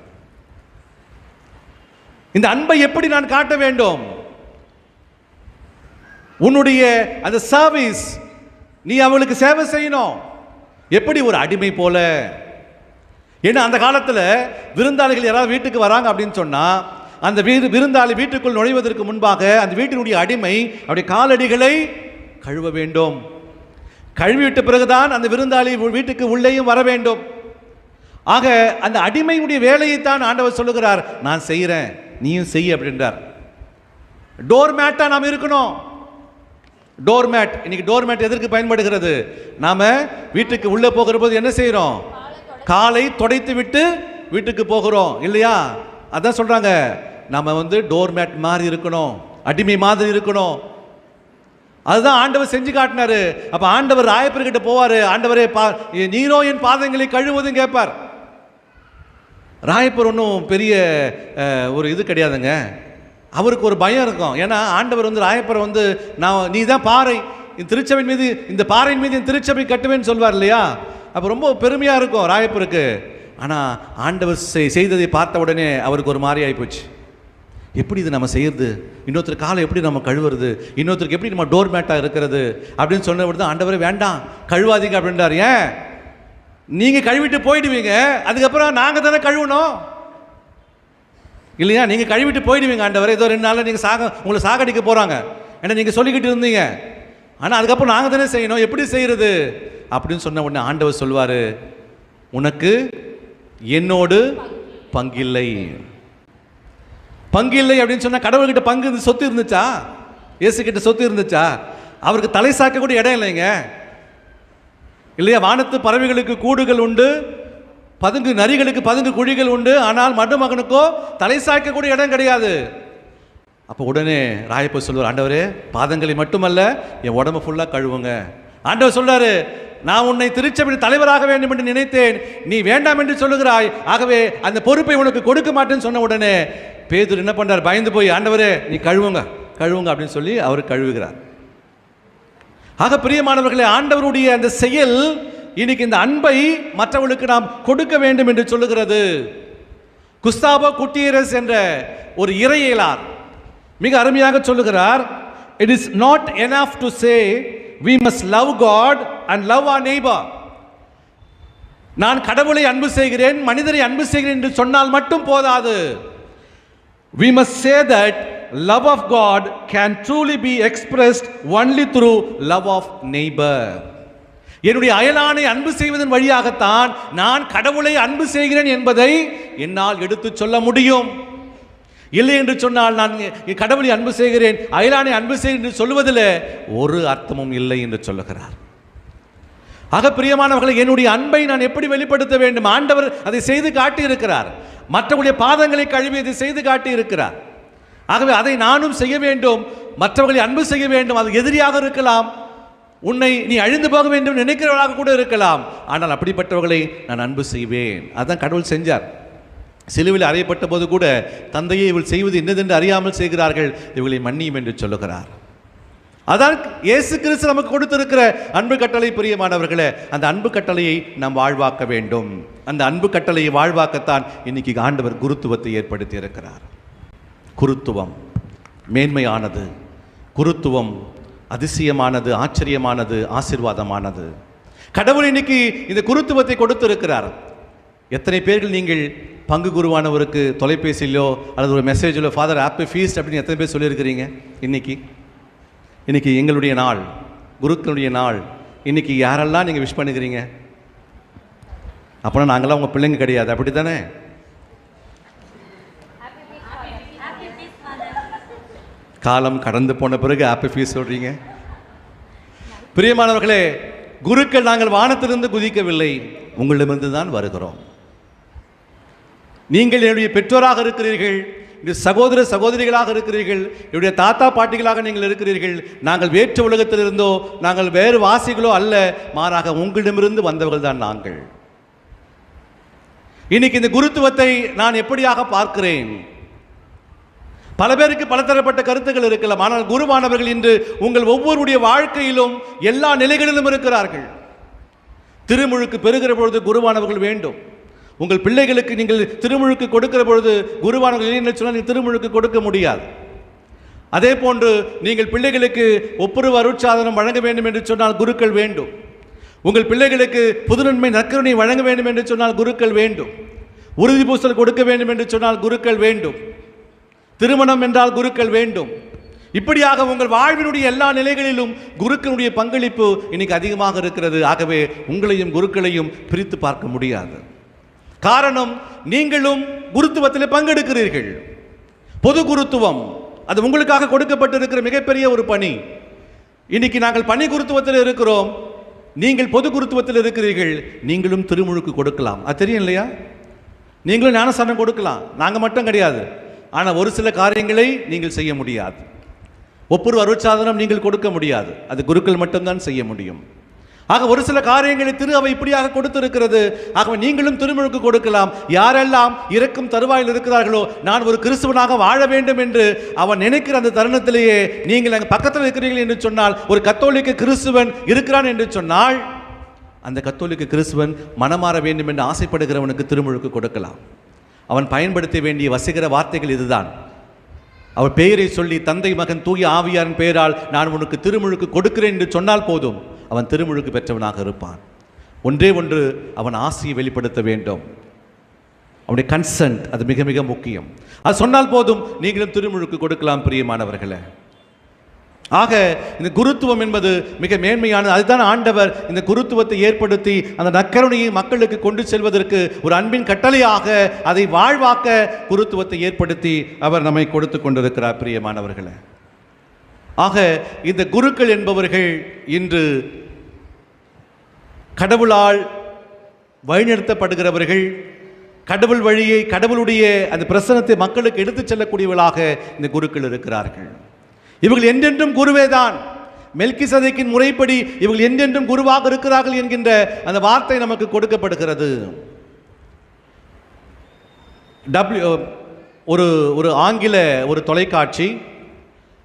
இந்த அன்பை எப்படி நான் காட்ட வேண்டும்? உன்னுடைய அந்த சர்வீஸ், நீ அவளுக்கு சேவை செய்யணும். எப்படி? ஒரு அடிமை போல. ஏன்னா அந்த காலத்தில் விருந்தாளிகள் யாராவது வீட்டுக்கு வராங்க அப்படின்னு சொன்னால் அந்த விருந்தாளி வீட்டுக்குள் நுழைவதற்கு முன்பாக அந்த வீட்டினுடைய அடிமை அவருடைய காலடிகளை கழுவ வேண்டும். கழுவிவிட்ட பிறகுதான் அந்த விருந்தாளி வீட்டுக்கு உள்ளேயும் வர வேண்டும். ஆக அந்த அடிமையுடைய வேலையைத்தான் ஆண்டவர் சொல்லுகிறார், நான் செய்கிறேன், நீயும் செய் அப்படின்றார். டோர்மேட்டா நாம் இருக்கணும். டோர்மேட், இன்னைக்கு டோர்மேட் எதற்கு பயன்படுகிறது? நாம வீட்டுக்கு உள்ள போகிற போது என்ன செய்யறோம்? காலை துடைத்து விட்டு வீட்டுக்கு போகிறோம் இல்லையா? அதான் சொல்றாங்க, நாம டோர்மேட் மாதிரி இருக்கணும், அடிமை மாதிரி இருக்கணும். அதுதான் ஆண்டவர் செஞ்சு காட்டினாரு. அப்ப ஆண்டவர் ராயப்பர்கிட்ட போவாரு, ஆண்டவரே நீரோ என் பாதங்களை கழுவுவதும் கேட்பார். ராயப்பர் ஒன்றும் பெரிய ஒரு இது கிடையாதுங்க. அவருக்கு ஒரு பயம் இருக்கும். ஏன்னா ஆண்டவர் ராயப்பரை நான் நீ தான் பாறை, இந்த திருச்சபையின் மீது, இந்த பாறையின் மீது என் திருச்சபை கட்டுவேன்னு சொல்வார் இல்லையா? அப்போ ரொம்ப பெருமையாக இருக்கும் ராயப்பருக்கு. ஆனால் ஆண்டவர் செய்ததை பார்த்த உடனே அவருக்கு ஒரு மாதிரி ஆகிப்போச்சு. எப்படி இது நம்ம செய்யறது? இன்னொருத்தர் காலை எப்படி நம்ம கழுவுறது? இன்னொருத்தருக்கு எப்படி நம்ம டோர்மேட்டாக இருக்கிறது அப்படின்னு சொன்ன தான் ஆண்டவரே வேண்டாம் கழுவாதீங்க அப்படின்றார். ஏன்? நீங்கள் கழுவிட்டு போயிடுவீங்க, அதுக்கப்புறம் நாங்கள் தானே கழுவணும் இல்லையா? நீங்கள் கழுவிட்டு போயிடுவீங்க ஆண்டவரே, ஏதோ 2 நாளில் நீங்கள் உங்களை சாகடிக்க போகிறாங்க, ஏன்னா நீங்கள் சொல்லிக்கிட்டு இருந்தீங்க. ஆனால் அதுக்கப்புறம் நாங்கள் தானே செய்யணும், எப்படி செய்கிறது அப்படின்னு சொன்ன உடனே ஆண்டவர் சொல்வார், உனக்கு என்னோடு பங்கில்லை. பங்கில்லை அப்படின்னு சொன்னால் கடவுள்கிட்ட பங்கு சொத்து இருந்துச்சா? இயேசு கிட்ட சொத்து இருந்துச்சா? அவருக்கு தலை சாக்க கூட இடம் இல்லைங்க இல்லையா? வானத்து பறவைகளுக்கு கூடுகள் உண்டு, பதுங்கு நரிகளுக்கு பதுங்கு குழிகள் உண்டு, ஆனால் மருமகனுக்கோ தலை சாய்க்க கூட இடம் கிடையாது. அப்போ உடனே ராயப்பர் சொல்வார், ஆண்டவரே பாதங்களை மட்டுமல்ல என் உடம்பு ஃபுல்லாக கழுவுங்க. ஆண்டவர் சொல்றாரு, நான் உன்னை திருச்சபையின் தலைவராக வேண்டும் என்று நினைத்தேன், நீ வேண்டாம் என்று சொல்லுகிறாய், ஆகவே அந்த பொறுப்பை உனக்கு கொடுக்க மாட்டேன்னு சொன்ன உடனே பேதுரு என்ன பண்றார்? பயந்து போய், ஆண்டவரே நீ கழுவுங்க கழுவுங்க அப்படின்னு சொல்லி அவர் கழுவுகிறார். ஆக பிரியமானவர்களே, ஆண்டவருடைய அந்த செயல் இன்னைக்கு இந்த அன்பை மற்றவர்களுக்கு நாம் கொடுக்க வேண்டும் என்று சொல்லுகிறது. குஸ்தாவோ குட்டியரஸ் என்ற ஒரு இறையியலார் மிக அருமையாக சொல்லுகிறார், it is not enough to say we must love God and love our neighbor. நான் கடவுளை அன்பு செய்கிறேன், மனிதரை அன்பு செய்கிறேன் என்று சொன்னால் மட்டும் போதாது. We must say that love of God can truly be expressed only through love of neighbor. என்னுடைய அயலானை அன்பு செய்வதன் வழியாகத்தான் நான் கடவுளை அன்பு செய்கிறேன் என்பதை என்னால் எடுத்து சொல்ல முடியும். இல்லை என்று சொன்னால் நான் கடவுளை அன்பு செய்கிறேன், அயலானை அன்பு செய்கிறேன் என்று சொல்லுவதில் ஒரு அர்த்தமும் இல்லை என்று சொல்லுகிறார். ஆக பிரியமானவர்களை, என்னுடைய அன்பை நான் எப்படி வெளிப்படுத்த வேண்டும்? ஆண்டவர் அதை செய்து காட்டி இருக்கிறார். மற்றவர்களுடைய பாதங்களை கழுவி அதை செய்து காட்டி இருக்கிறார். ஆகவே அதை நானும் செய்ய வேண்டும். மற்றவர்களை அன்பு செய்ய வேண்டும். அது எதிரியாக இருக்கலாம், உன்னை நீ அழிந்து போக வேண்டும் நினைக்கிறவர்களாக கூட இருக்கலாம். ஆனால் அப்படிப்பட்டவர்களை நான் அன்பு செய்வேன். அதான் கடவுள் செஞ்சார். சிலுவையில் அறையப்பட்ட போது கூட தந்தையை இவள் செய்வது என்னதென்று அறியாமல் செய்கிறார்கள், இவர்களை மன்னியும் என்று சொல்லுகிறார். அதான் இயேசு கிறிஸ்து நமக்கு கொடுத்திருக்கிற அன்பு கட்டளை. பிரியமானவர்களே, அந்த அன்பு கட்டளையை நாம் வாழ்வாக்க வேண்டும். அந்த அன்பு கட்டளையை வாழ்வாக்கத்தான் இன்னைக்கு ஆண்டவர் குருத்துவத்தை ஏற்படுத்தி இருக்கிறார். குருத்துவம் மேன்மையானது, குருத்துவம் அதிசயமானது, ஆச்சரியமானது, ஆசீர்வாதமானது. கடவுள் இன்னைக்கு இந்த குருத்துவத்தை கொடுத்திருக்கிறார். எத்தனை பேர்கள் நீங்கள் பங்கு குருவானவருக்கு தொலைபேசியிலோ அல்லது ஒரு மெசேஜிலோ ஃபாதர் ஹாப்பி ஃபீஸ்ட் அப்படின்னு எத்தனை பேர் சொல்லியிருக்கிறீங்க? இன்னைக்கு எங்களுடைய நாள், குருக்களுடைய நாள். இன்னைக்கு யாரெல்லாம் நீங்கள் விஷ் பண்ணுகிறீங்க? அப்படின்னா நாங்களாம் உங்கள் பிள்ளைங்க கிடையாது, அப்படி தானே? காலம் கடந்து போன பிறகு ஹாப்பி ஃபீஸ்ட் சொல்கிறீங்க. பிரியமானவர்களே, குருக்கள் நாங்கள் வானத்திலிருந்து குதிக்கவில்லை, உங்களிடமிருந்து தான் வருகிறோம். நீங்கள் என்னுடைய பெற்றோராக இருக்கிறீர்கள், சகோதர சகோதரிகளாக இருக்கிறீர்கள், என்னுடைய தாத்தா பாட்டிகளாக நீங்கள் இருக்கிறீர்கள். நாங்கள் வேற்று உலகத்தில் இருந்தோ நாங்கள் வேறு வாசிகளோ அல்ல, மாறாக உங்களிடமிருந்து வந்தவர்கள் தான் நாங்கள். இன்னைக்கு இந்த குருத்துவத்தை நான் எப்படியாக பார்க்கிறேன்? பல பேருக்கு பலதரப்பட்ட கருத்துக்கள் இருக்கலாம். ஆனால் குருவானவர்கள் இன்று உங்கள் ஒவ்வொருடைய வாழ்க்கையிலும் எல்லா நிலைகளிலும் இருக்கிறார்கள். திருமுழுக்கு பெறுகிற பொழுது குருவானவர்கள் வேண்டும். உங்கள் பிள்ளைகளுக்கு நீங்கள் திருமுழுக்கு கொடுக்கிற பொழுது குருவானவர்கள் இல்லை சொன்னால் நீங்கள் திருமுழுக்கு கொடுக்க முடியாது. அதே போன்று நீங்கள் பிள்ளைகளுக்கு ஒப்புரவு அருட்சாதனம் வழங்க வேண்டும் என்று சொன்னால் குருக்கள் வேண்டும். உங்கள் பிள்ளைகளுக்கு புதுநன்மை நற்கருணை வழங்க வேண்டும் என்று சொன்னால் குருக்கள் வேண்டும். உறுதி பூசல் கொடுக்க வேண்டும் என்று சொன்னால் குருக்கள் வேண்டும். திருமணம் என்றால் குருக்கள் வேண்டும். இப்படியாக உங்கள் வாழ்வினுடைய எல்லா நிலைகளிலும் குருக்களுடைய பங்களிப்பு இன்னைக்கு அதிகமாக இருக்கிறது. ஆகவே உங்களையும் குருக்களையும் பிரித்து பார்க்க முடியாது. காரணம், நீங்களும் குருத்துவத்தில் பங்கெடுக்கிறீர்கள். பொது குருத்துவம் அது உங்களுக்காக கொடுக்கப்பட்டிருக்கிற மிகப்பெரிய ஒரு பணி. இன்னைக்கு நாங்கள் பணி குருத்துவத்தில் இருக்கிறோம், நீங்கள் பொது குருத்துவத்தில் இருக்கிறீர்கள். நீங்களும் திருமுழுக்கு கொடுக்கலாம், அது தெரியும் இல்லையா? நீங்களும் ஞானஸ்தானம் கொடுக்கலாம், நாங்கள் மட்டும் கிடையாது. ஆனால் ஒரு சில காரியங்களை நீங்கள் செய்ய முடியாது. ஒப்புரவு அருட்சாதனம் நீங்கள் கொடுக்க முடியாது, அது குருக்கள் மட்டும்தான் செய்ய முடியும். ஆக ஒரு சில காரியங்களை திரு அவை இப்படியாக கொடுத்திருக்கிறது. ஆகவே நீங்களும் திருமுழுக்கு கொடுக்கலாம். யாரெல்லாம் இறக்கும் தருவாயில் இருக்கிறார்களோ, நான் ஒரு கிறிஸ்துவனாக வாழ வேண்டும் என்று அவன் நினைக்கிற அந்த தருணத்திலேயே நீங்கள் அங்கே பக்கத்தில் இருக்கிறீர்கள் என்று சொன்னால், ஒரு கத்தோலிக்க கிறிஸ்துவன் இருக்கிறான் என்று சொன்னால், அந்த கத்தோலிக்க கிறிஸ்துவன் மனமாற வேண்டும் என்று ஆசைப்படுகிறவனுக்கு திருமுழுக்கு கொடுக்கலாம். அவன் பயன்படுத்த வேண்டிய வசீகர வார்த்தைகள் இதுதான். அவர் பெயரை சொல்லி தந்தை மகன் தூய ஆவியாரின் பெயரால் நான் உனக்கு திருமுழுக்கு கொடுக்கிறேன் என்று சொன்னால் போதும், அவன் திருமுழுக்கு பெற்றவனாக இருப்பான். ஒன்றே ஒன்று, அவன் ஆசையை வெளிப்படுத்த வேண்டும். அவனுடைய கன்சென்ட் அது மிக மிக முக்கியம். அது சொன்னால் போதும், நீங்களும் திருமுழுக்கு கொடுக்கலாம். பிரியமானவர்களே, ஆக இந்த குருத்துவம் என்பது மிக மேன்மையானது. அதுதான் ஆண்டவர் இந்த குருத்துவத்தை ஏற்படுத்தி அந்த நற்கருணையை மக்களுக்கு கொண்டு செல்வதற்கு ஒரு அன்பின் கட்டளையாக அதை வாழ்வாக்க குருத்துவத்தை ஏற்படுத்தி அவர் நம்மை கொடுத்து கொண்டிருக்கிறார். பிரியமானவர்களே, ஆக இந்த குருக்கள் என்பவர்கள் இன்று கடவுளால் வழிநடத்தப்படுகிறவர்கள். கடவுள் வழியை, கடவுளுடைய அந்த பிரசனத்தை மக்களுக்கு எடுத்துச் செல்லக்கூடியவர்களாக இந்த குருக்கள் இருக்கிறார்கள். இவர்கள் என்றென்றும் குருவேதான். மெல்கிசதேக்கின் முறைப்படி இவர்கள் என்றென்றும் குருவாக இருக்கிறார்கள் என்கின்ற அந்த வார்த்தை நமக்கு கொடுக்கப்படுகிறது. ஒரு ஆங்கில ஒரு தொலைக்காட்சி,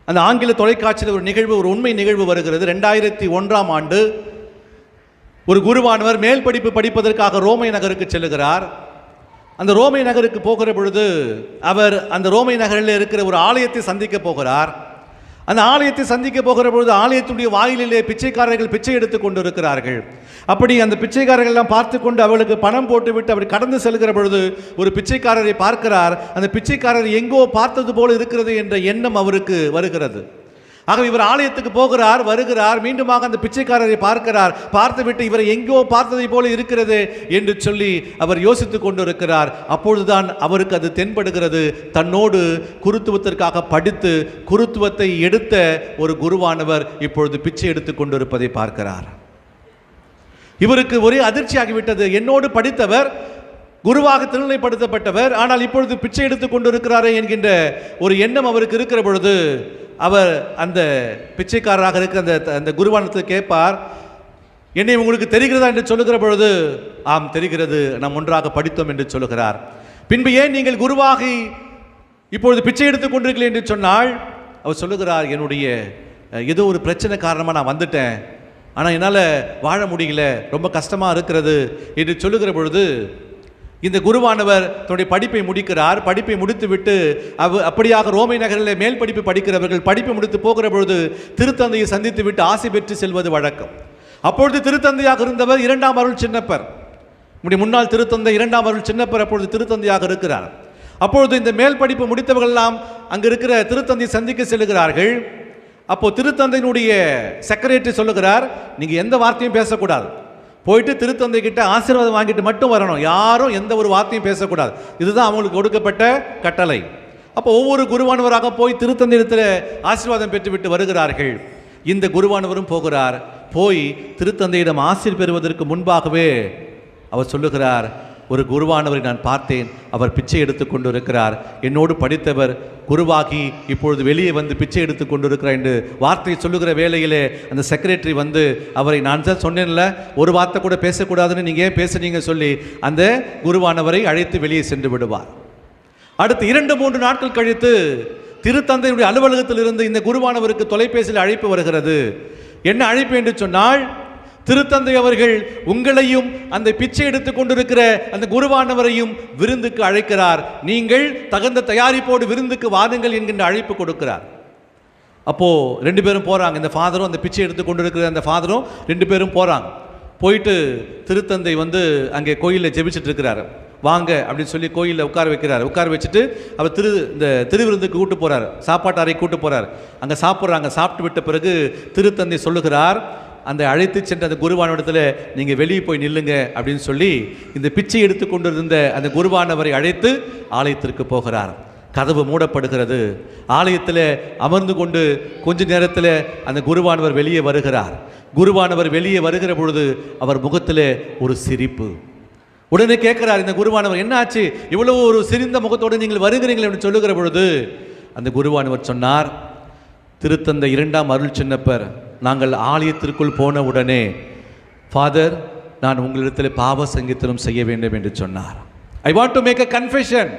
அந்த ஆங்கில தொலைக்காட்சியில் ஒரு நிகழ்வு, ஒரு உண்மை நிகழ்வு வருகிறது. 2001ஆம் ஆண்டு ஒரு குருவானவர் மேல் படிப்பு படிப்பதற்காக ரோமை நகருக்கு செல்லுகிறார். அந்த ரோமை நகருக்கு போகிற பொழுது அவர் அந்த ரோமை நகரில் இருக்கிற ஒரு ஆலயத்தை சந்திக்க போகிறார். அந்த ஆலயத்தை சந்திக்க போகிற பொழுது ஆலயத்துடைய வாயிலிலே பிச்சைக்காரர்கள் பிச்சை எடுத்துக் கொண்டு இருக்கிறார்கள். அப்படி அந்த பிச்சைக்காரர்கள் எல்லாம் பார்த்து கொண்டு அவர்களுக்கு பணம் போட்டுவிட்டு அவர் கடந்து செல்கிற பொழுது ஒரு பிச்சைக்காரரை பார்க்கிறார். அந்த பிச்சைக்காரர் எங்கோ பார்த்தது போல இருக்கிறது என்ற எண்ணம் அவருக்கு வருகிறது. ஆகவே இவர் ஆலயத்துக்கு போகிறார், வருகிறார், மீண்டுமாக அந்த பிச்சைக்காரரை பார்க்கிறார். பார்த்துவிட்டு இவரை எங்கோ பார்த்ததை போல இருக்கிறது என்று சொல்லி அவர் யோசித்துக் கொண்டிருக்கிறார். அப்பொழுதுதான் அவருக்கு அது தென்படுகிறது. தன்னோடு குருத்துவத்திற்காக படித்து குருத்துவத்தை எடுத்த ஒரு குருவானவர் இப்பொழுது பிச்சை எடுத்துக் கொண்டிருப்பதை பார்க்கிறார். இவருக்கு ஒரே அதிர்ச்சி ஆகிவிட்டது. என்னோடு படித்தவர், குருவாக திருநிலைப்படுத்தப்பட்டவர், ஆனால் இப்பொழுது பிச்சை எடுத்துக் கொண்டிருக்கிறாரே என்கின்ற ஒரு எண்ணம் அவருக்கு இருக்கிற பொழுது அவர் அந்த பிச்சைக்காரராக இருக்கிற அந்த குருவானத்தை கேட்பார், என்னை உங்களுக்கு தெரிகிறதா என்று சொல்லுகிற பொழுது, ஆம் தெரிகிறது, நாம் ஒன்றாக படித்தோம் என்று சொல்லுகிறார். பின்பு ஏன் நீங்கள் குருவாகி இப்பொழுது பிச்சை எடுத்துக் கொண்டிருக்கிறீர்கள் என்று சொன்னால், அவர் சொல்லுகிறார், என்னுடைய ஏதோ ஒரு பிரச்சனை காரணமாக நான் வந்துட்டேன், ஆனால் என்னால் வாழ முடியல, ரொம்ப கஷ்டமாக இருக்கிறது என்று சொல்லுகிற பொழுது இந்த குருவானவர் தன்னுடைய படிப்பை முடிக்கிறார். படிப்பை முடித்துவிட்டு அப்படியாக ரோமை நகரில் மேல் படிப்பு படிக்கிறவர்கள் படிப்பை முடித்து போகிற பொழுது திருத்தந்தையை சந்தித்து விட்டு ஆசை பெற்று செல்வது வழக்கம். அப்பொழுது திருத்தந்தையாக இருந்தவர் இரண்டாம் அருள் சின்னப்பர், நம்முடைய முன்னாள் திருத்தந்தை இரண்டாம் அருள் சின்னப்பர் அப்பொழுது திருத்தந்தையாக இருக்கிறார். அப்பொழுது இந்த மேல் படிப்பு முடித்தவர்கள் எல்லாம் அங்கு இருக்கிற திருத்தந்தையை சந்திக்க செல்கிறார்கள். அப்போ திருத்தந்தையினுடைய செக்ரட்டரி சொல்லுகிறார், நீங்க எந்த வார்த்தையும் பேசக்கூடாது, போயிட்டு திருத்தந்தை கிட்ட ஆசீர்வாதம் வாங்கிட்டு மட்டும் வரணும், யாரும் எந்த ஒரு வார்த்தையும் பேசக்கூடாது, இதுதான் அவங்களுக்கு கொடுக்கப்பட்ட கட்டளை. அப்போ ஒவ்வொரு குருவானவராக போய் திருத்தந்தையிடத்தில் ஆசீர்வாதம் பெற்றுவிட்டு வருகிறார்கள். இந்த குருவானவரும் போகிறார். போய் திருத்தந்தையிடம் ஆசீர் பெறுவதற்கு முன்பாகவே அவர் சொல்லுகிறார், ஒரு குருவானவரை நான் பார்த்தேன், அவர் பிச்சை எடுத்துக் கொண்டு இருக்கிறார், என்னோடு படித்தவர் குருவாகி இப்பொழுது வெளியே வந்து பிச்சை எடுத்துக் கொண்டு இருக்கிறார் என்று வார்த்தையை சொல்லுகிற வேளையிலே அந்த செக்ரட்டரி வந்து அவரை, நான் தான் சொன்னேன்ல ஒரு வார்த்தை கூட பேசக்கூடாதுன்னு நீங்கள் ஏன் பேசுனீங்க சொல்லி அந்த குருவானவரை அழைத்து வெளியே சென்று விடுவார். அடுத்து 2-3 நாட்கள் கழித்து திருத்தந்தையுடைய அலுவலகத்தில் இருந்து இந்த குருவானவருக்கு தொலைபேசியில் அழைப்பு வருகிறது. என்ன அழைப்பு என்று சொன்னால், திருத்தந்தை அவர்கள் உங்களையும் அந்த பிச்சை எடுத்துக் கொண்டிருக்கிற அந்த குருவானவரையும் விருந்துக்கு அழைக்கிறார், நீங்கள் தகுந்த தயாரிப்போடு விருந்துக்கு வாருங்கள் என்கின்ற அழைப்பு கொடுக்கிறார். அப்போ 2 பேரும் போறாங்க. இந்த ஃபாதரும் அந்த பிச்சை எடுத்துக் கொண்டிருக்கிற அந்த ஃபாதரும் 2 பேரும் போறாங்க. போயிட்டு திருத்தந்தை வந்து அங்கே கோயிலில் ஜெபிச்சுட்டு இருக்கிறாரு. வாங்க அப்படின்னு சொல்லி கோயிலில் உட்கார வைக்கிறார். உட்கார வச்சுட்டு அவர் இந்த திருவிருந்துக்கு கூட்டு போறார், சாப்பாட்டு அறை கூட்டு போறார். அங்கே சாப்பிட்றாங்க. சாப்பிட்டு விட்ட பிறகு திருத்தந்தை சொல்லுகிறார், அந்த அழைத்து சென்ற அந்த குருவானவரிடத்தில் நீங்கள் வெளியே போய் நில்லுங்க அப்படின்னு சொல்லி இந்த பிச்சை எடுத்து கொண்டிருந்த அந்த குருவானவரை அழைத்து ஆலயத்திற்கு போகிறார். கதவு மூடப்படுகிறது. ஆலயத்தில் அமர்ந்து கொண்டு கொஞ்ச நேரத்தில் அந்த குருவானவர் வெளியே வருகிறார். குருவானவர் வெளியே வருகிற பொழுது அவர் முகத்தில் ஒரு சிரிப்பு. உடனே கேட்கிறார் இந்த குருவானவர், என்ன ஆச்சு, இவ்வளவு ஒரு சிரிந்த முகத்தோடு நீங்கள் வருகிறீர்கள் என்று சொல்லுகிற பொழுது அந்த குருவானவர் சொன்னார், திருத்தந்தை 2ஆம் அருள் சின்னப்பர் நாங்கள் ஆலயத்திற்குள் போன உடனே, ஃபாதர் நான் உங்களிடத்தில் பாவ சங்கீதனம் செய்ய வேண்டும் என்று சொன்னார். I want to make a confession,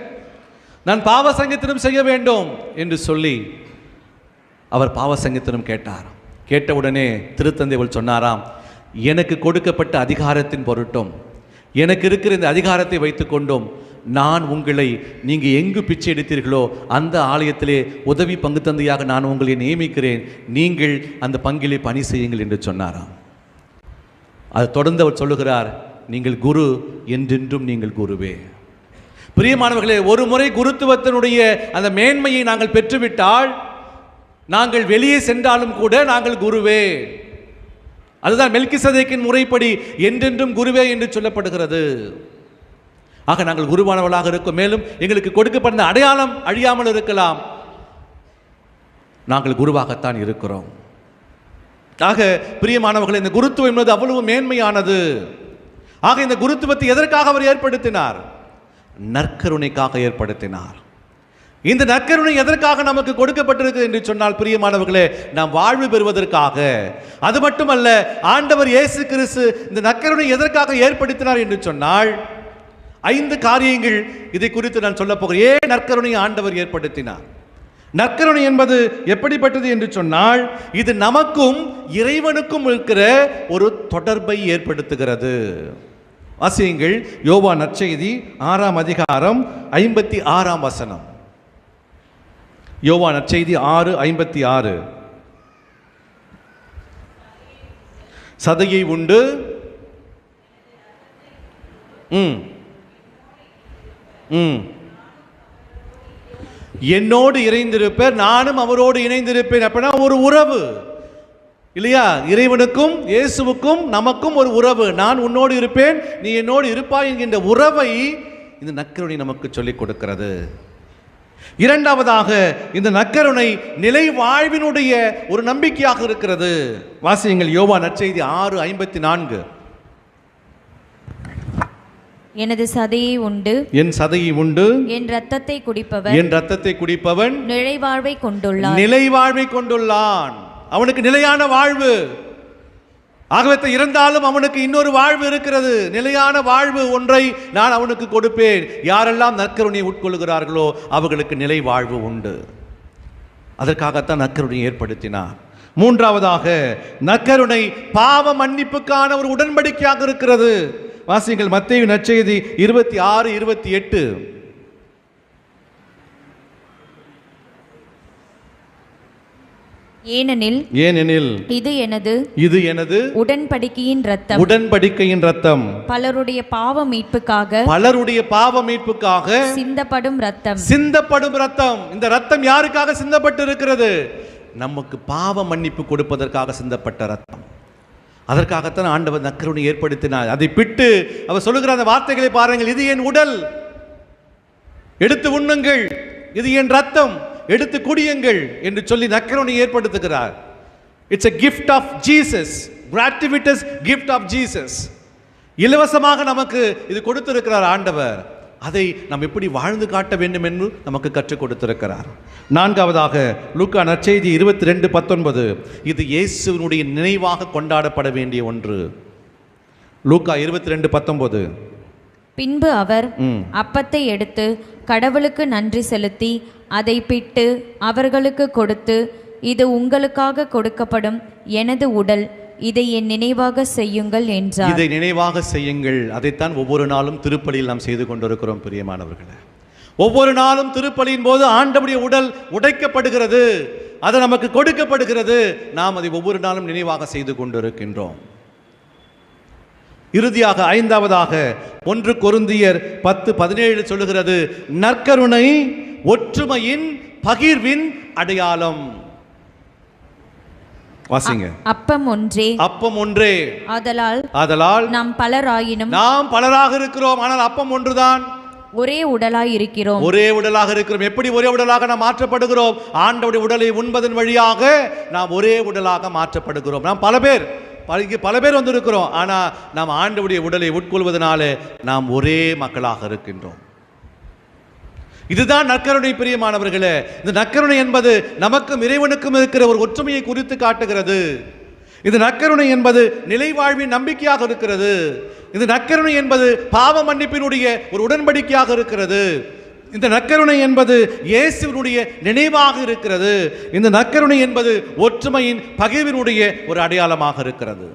நான் பாவ சங்கீதனம் செய்ய வேண்டும் என்று சொல்லி அவர் பாவ சங்கீதனம் கேட்டார். கேட்டவுடனே திருத்தந்தை அவள் சொன்னாராம், எனக்கு கொடுக்கப்பட்ட அதிகாரத்தின் பொருட்டும் எனக்கு இருக்கிற இந்த அதிகாரத்தை வைத்துக்கொண்டும் நான் உங்களை நீங்கள் எங்கு பிச்சை எடுத்தீர்களோ அந்த ஆலயத்திலே உதவி பங்கு தந்தையாக நான் உங்களை நியமிக்கிறேன், நீங்கள் அந்த பங்கிலே பணி செய்யுங்கள் என்று சொன்னாராம். அது தொடர்ந்து அவர் சொல்லுகிறார், நீங்கள் குரு என்றென்றும் நீங்கள் குருவே. பிரியமானவர்களே, ஒரு முறை குருத்துவத்தினுடைய அந்த மேன்மையை நாங்கள் பெற்றுவிட்டால் நாங்கள் வெளியே சென்றாலும் கூட நாங்கள் குருவே. அதுதான் மெல்கிசதேக்கின் முறைப்படி என்றென்றும் குருவே என்று சொல்லப்படுகிறது. ஆக நாங்கள் குருவானவர்களாக இருக்கும். மேலும் எங்களுக்கு கொடுக்கப்பட்ட அடையாளம் அழியாமல் இருக்கலாம், நாங்கள் குருவாகத்தான் இருக்கிறோம். ஆக பிரியமானவர்கள், இந்த குருத்துவம் என்பது அவ்வளவு மேன்மையானது. ஆக இந்த குருத்துவத்தை எதற்காக அவர் ஏற்படுத்தினார்? நற்கருணைக்காக ஏற்படுத்தினார். இந்த நற்கருணை எதற்காக நமக்கு கொடுக்கப்பட்டிருக்கு என்று சொன்னால், பிரியமானவர்களே, நாம் வாழ்வு பெறுவதற்காக. அது மட்டுமல்ல, ஆண்டவர் இயேசு கிறிஸ்து இந்த நற்கருணை எதற்காக ஏற்படுத்தினார் என்று சொன்னால் 5 காரியங்கள் இதை குறித்து நான் சொல்ல போகிறேன். ஏன் நற்கருணை ஆண்டவர் ஏற்படுத்தினார்? நற்கருணை என்பது எப்படிப்பட்டது என்று சொன்னால், இது நமக்கும் இறைவனுக்கும் இருக்கிற ஒரு தொடர்பை ஏற்படுத்துகிறது. வாசியுங்கள், யோவான் நற்செய்தி 6ஆம் அதிகாரம் 56ஆம் வசனம். யோவான் நற்செய்தி 6:56. சதையை உண்டு என்னோடு இணைந்திருப்பேன், நானும் அவரோடு இணைந்திருப்பேன். அப்படின்னா ஒரு உறவு இல்லையா? இறைவனுக்கும் இயேசுவுக்கும் நமக்கும் ஒரு உறவு. நான் உன்னோடு இருப்பேன், நீ என்னோடு இருப்பாய் என்கின்ற உறவை இந்த நற்கருணை நமக்கு சொல்லிக் கொடுக்கிறது. இரண்டாவதாக, இந்த நற்கருணை நிலை வாழ்வினுடைய ஒரு நம்பிக்கையாக இருக்கிறது. வாசியுங்கள், யோவான் நற்செய்தி 6:54. எனது சதையை உண்டு என் சதையை உண்டு என் இரத்தத்தை குடிப்பவன் என் இரத்தத்தை குடிப்பவன் நிலைவாழ்வை கொண்டுள்ளான். நிலைவாழ்வை கொண்டுள்ளான். அவனுக்கு நிலையான வாழ்வு. ஆகவே இருந்தாலும் அவனுக்கு இன்னொரு வாழ்வு இருக்கிறது. நிலையான வாழ்வு ஒன்றை நான் அவனுக்கு கொடுப்பேன். யாரெல்லாம் நற்கருணையை உட்கொள்கிறார்களோ அவர்களுக்கு நிலை வாழ்வு உண்டு. அதற்காகத்தான் நற்கருணையை ஏற்படுத்தினார். மூன்றாவதாக, நற்கருணை பாவ மன்னிப்புக்கான ஒரு உடன்படிக்கையாக இருக்கிறது. வாசிங்கள் மத்தேயு நற்செய்தி 26-28. ஏனெனில் இது எனது உடன்படிக்கையின் இரத்தம், பலருடைய பாவ மீட்புக்காக சிந்தப்படும் இரத்தம். இந்த இரத்தம் யாருக்காக சிந்தப்பட்டு இருக்கிறது? நமக்கு பாவ மன்னிப்பு கொடுப்பதற்காக சிந்தப்பட்ட இரத்தம். அதற்காகத்தான் ஆண்டவர் நற்கருணை ஏற்படுத்தினார். அதை பிட்டு அவர் சொல்லுகிற அந்த வார்த்தைகளை பாருங்கள். இது என் உடல், எடுத்து உண்ணுங்கள். இது என் இரத்தம், எடுத்து குடியுங்கள் என்று சொல்லி நற்கருணை ஏற்படுத்துகிறார். It's a gift of Jesus, gratuitous gift of Jesus. இலவசமாக நமக்கு இது கொடுத்திருக்கிறார் ஆண்டவர். அதை நாம் எப்படி வாழ்ந்து காட்ட வேண்டும் என்று நமக்கு கற்றுக் கொடுத்திருக்கிறார். நான்காவதாக, லூக்கா நற்செய்தி 22:19. இது இயேசுவினுடைய நினைவாக கொண்டாடப்பட வேண்டிய ஒன்று. லூக்கா 22:19. பின்பு அவர் அப்பத்தை எடுத்து கடவுளுக்கு நன்றி செலுத்தி அதை பிட்டு அவர்களுக்கு கொடுத்து, இது உங்களுக்காக கொடுக்கப்படும் எனது உடல், இதை என் நினைவாக செய்யுங்கள் என்றார். இதை நினைவாக செய்யுங்கள். அதைத்தான் ஒவ்வொரு நாளும் திருப்பலியில் நாம் செய்து கொண்டிருக்கிறோம் பிரியமானவர்களே. ஒவ்வொரு நாளும் திருப்பலியின் போது ஆண்டவருடைய உடல் உடைக்கப்படுகிறது, அது நமக்கு கொடுக்கப்படுகிறது. நாம் அதை ஒவ்வொரு நாளும் நினைவாக செய்து கொண்டிருக்கின்றோம். இறுதியாக ஐந்தாவதாக 1 கொரிந்தியர் 10:17 சொல்லுகிறது, நற்கருணை ஒற்றுமையின் பகிர்வின் அடையாளம். வாசிங்க. அப்பம் ஒன்றே ஆதலால் நாம் பலராக இருக்கிறோம், ஆனால் அப்பம் ஒன்றுதான். ஒரே உடலாக இருக்கிறோம். எப்படி ஒரே உடலாக நாம் மாற்றப்படுகிறோம்? ஆண்டவருடைய உடலை உண்பதன் வழியாக நாம் ஒரே உடலாக மாற்றப்படுகிறோம். நாம் பல பேர் வந்திருக்கிறோம், ஆனால் நாம் ஆண்டவருடைய உடலை உட்கொள்வதனால நாம் ஒரே மக்களாக இருக்கின்றோம். இதுதான் நற்கருணை பிரியமானவர்களே. இந்த நற்கருணை என்பது நமக்கும் இறைவனுக்கும் இருக்கிற ஒரு ஒற்றுமையை குறித்து காட்டுகிறது. இந்த நற்கருணை என்பது நிலைவாழ்வின் நம்பிக்கையாக இருக்கிறது. இந்த நற்கருணை என்பது பாவ மன்னிப்பினுடைய ஒரு உடன்படிக்கையாக இருக்கிறது. இந்த நற்கருணை என்பது இயேசுவினுடைய நினைவாக இருக்கிறது. இந்த நற்கருணை என்பது ஒற்றுமையின் பகிர்வினுடைய ஒரு அடையாளமாக இருக்கிறது.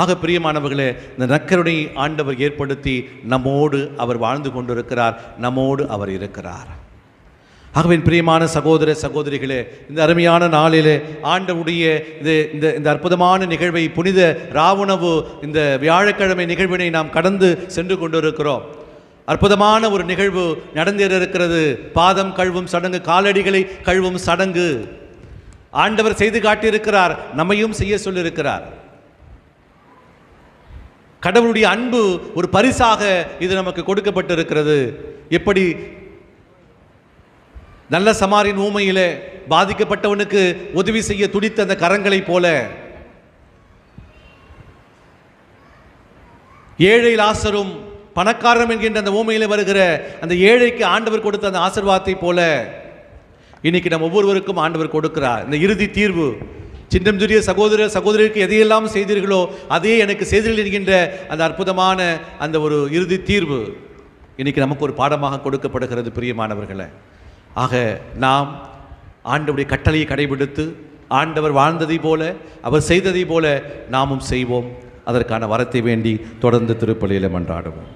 ஆக பிரியமானவர்களே, இந்த நற்கருணை ஆண்டவர் ஏற்படுத்தி நம்மோடு அவர் வாழ்ந்து கொண்டிருக்கிறார், நம்மோடு அவர் இருக்கிறார். ஆகவே பிரியமான சகோதர சகோதரிகளே, இந்த அருமையான நாளிலே ஆண்டவருடைய இந்த அற்புதமான நிகழ்வை, புனித ராவுணவு இந்த வியாழக்கிழமை நிகழ்வினை நாம் கடந்து சென்று கொண்டிருக்கிறோம். அற்புதமான ஒரு நிகழ்வு நடந்தேற இருக்கிறது. பாதம் கழுவும் சடங்கு, காலடிகளை கழுவும் சடங்கு ஆண்டவர் செய்து காட்டியிருக்கிறார், நம்மையும் செய்ய சொல்லியிருக்கிறார். கடவுளுடைய அன்பு ஒரு பரிசாக இது நமக்கு கொடுக்கப்பட்டிருக்கிறது. எப்படி நல்ல சமாரின் ஊமையிலே பாதிக்கப்பட்டவனுக்கு உதவி செய்ய துடித்த அந்த கரங்களை போல, ஏழை லாசரும் பணக்காரன் என்கின்ற அந்த ஊமையிலே வருகிற அந்த ஏழைக்கு ஆண்டவர் கொடுத்த அந்த ஆசீர்வாதத்தை போல இன்னைக்கு நம்ம ஒவ்வொருவருக்கும் ஆண்டவர் கொடுக்கிறார். இந்த இறுதி தீர்வு, சின்னம் சிறிய சகோதர சகோதரிக்கு எதையெல்லாம் செய்தீர்களோ அதே எனக்கு செய்தீர்கள் என்கின்ற அந்த அற்புதமான அந்த ஒரு இறுதி தீர்வு இன்னைக்கு நமக்கு ஒரு பாடமாக கொடுக்கப்படுகிறது பிரியமானவர்களே. ஆக நாம் ஆண்டவருடைய கட்டளையை கடைபிடித்து ஆண்டவர் வாழ்ந்ததை போல, அவர் செய்ததை போல நாமும் செய்வோம். அதற்கான வரத்தை வேண்டி தொடர்ந்து திருப்பலியில மன்றாடுவோம்.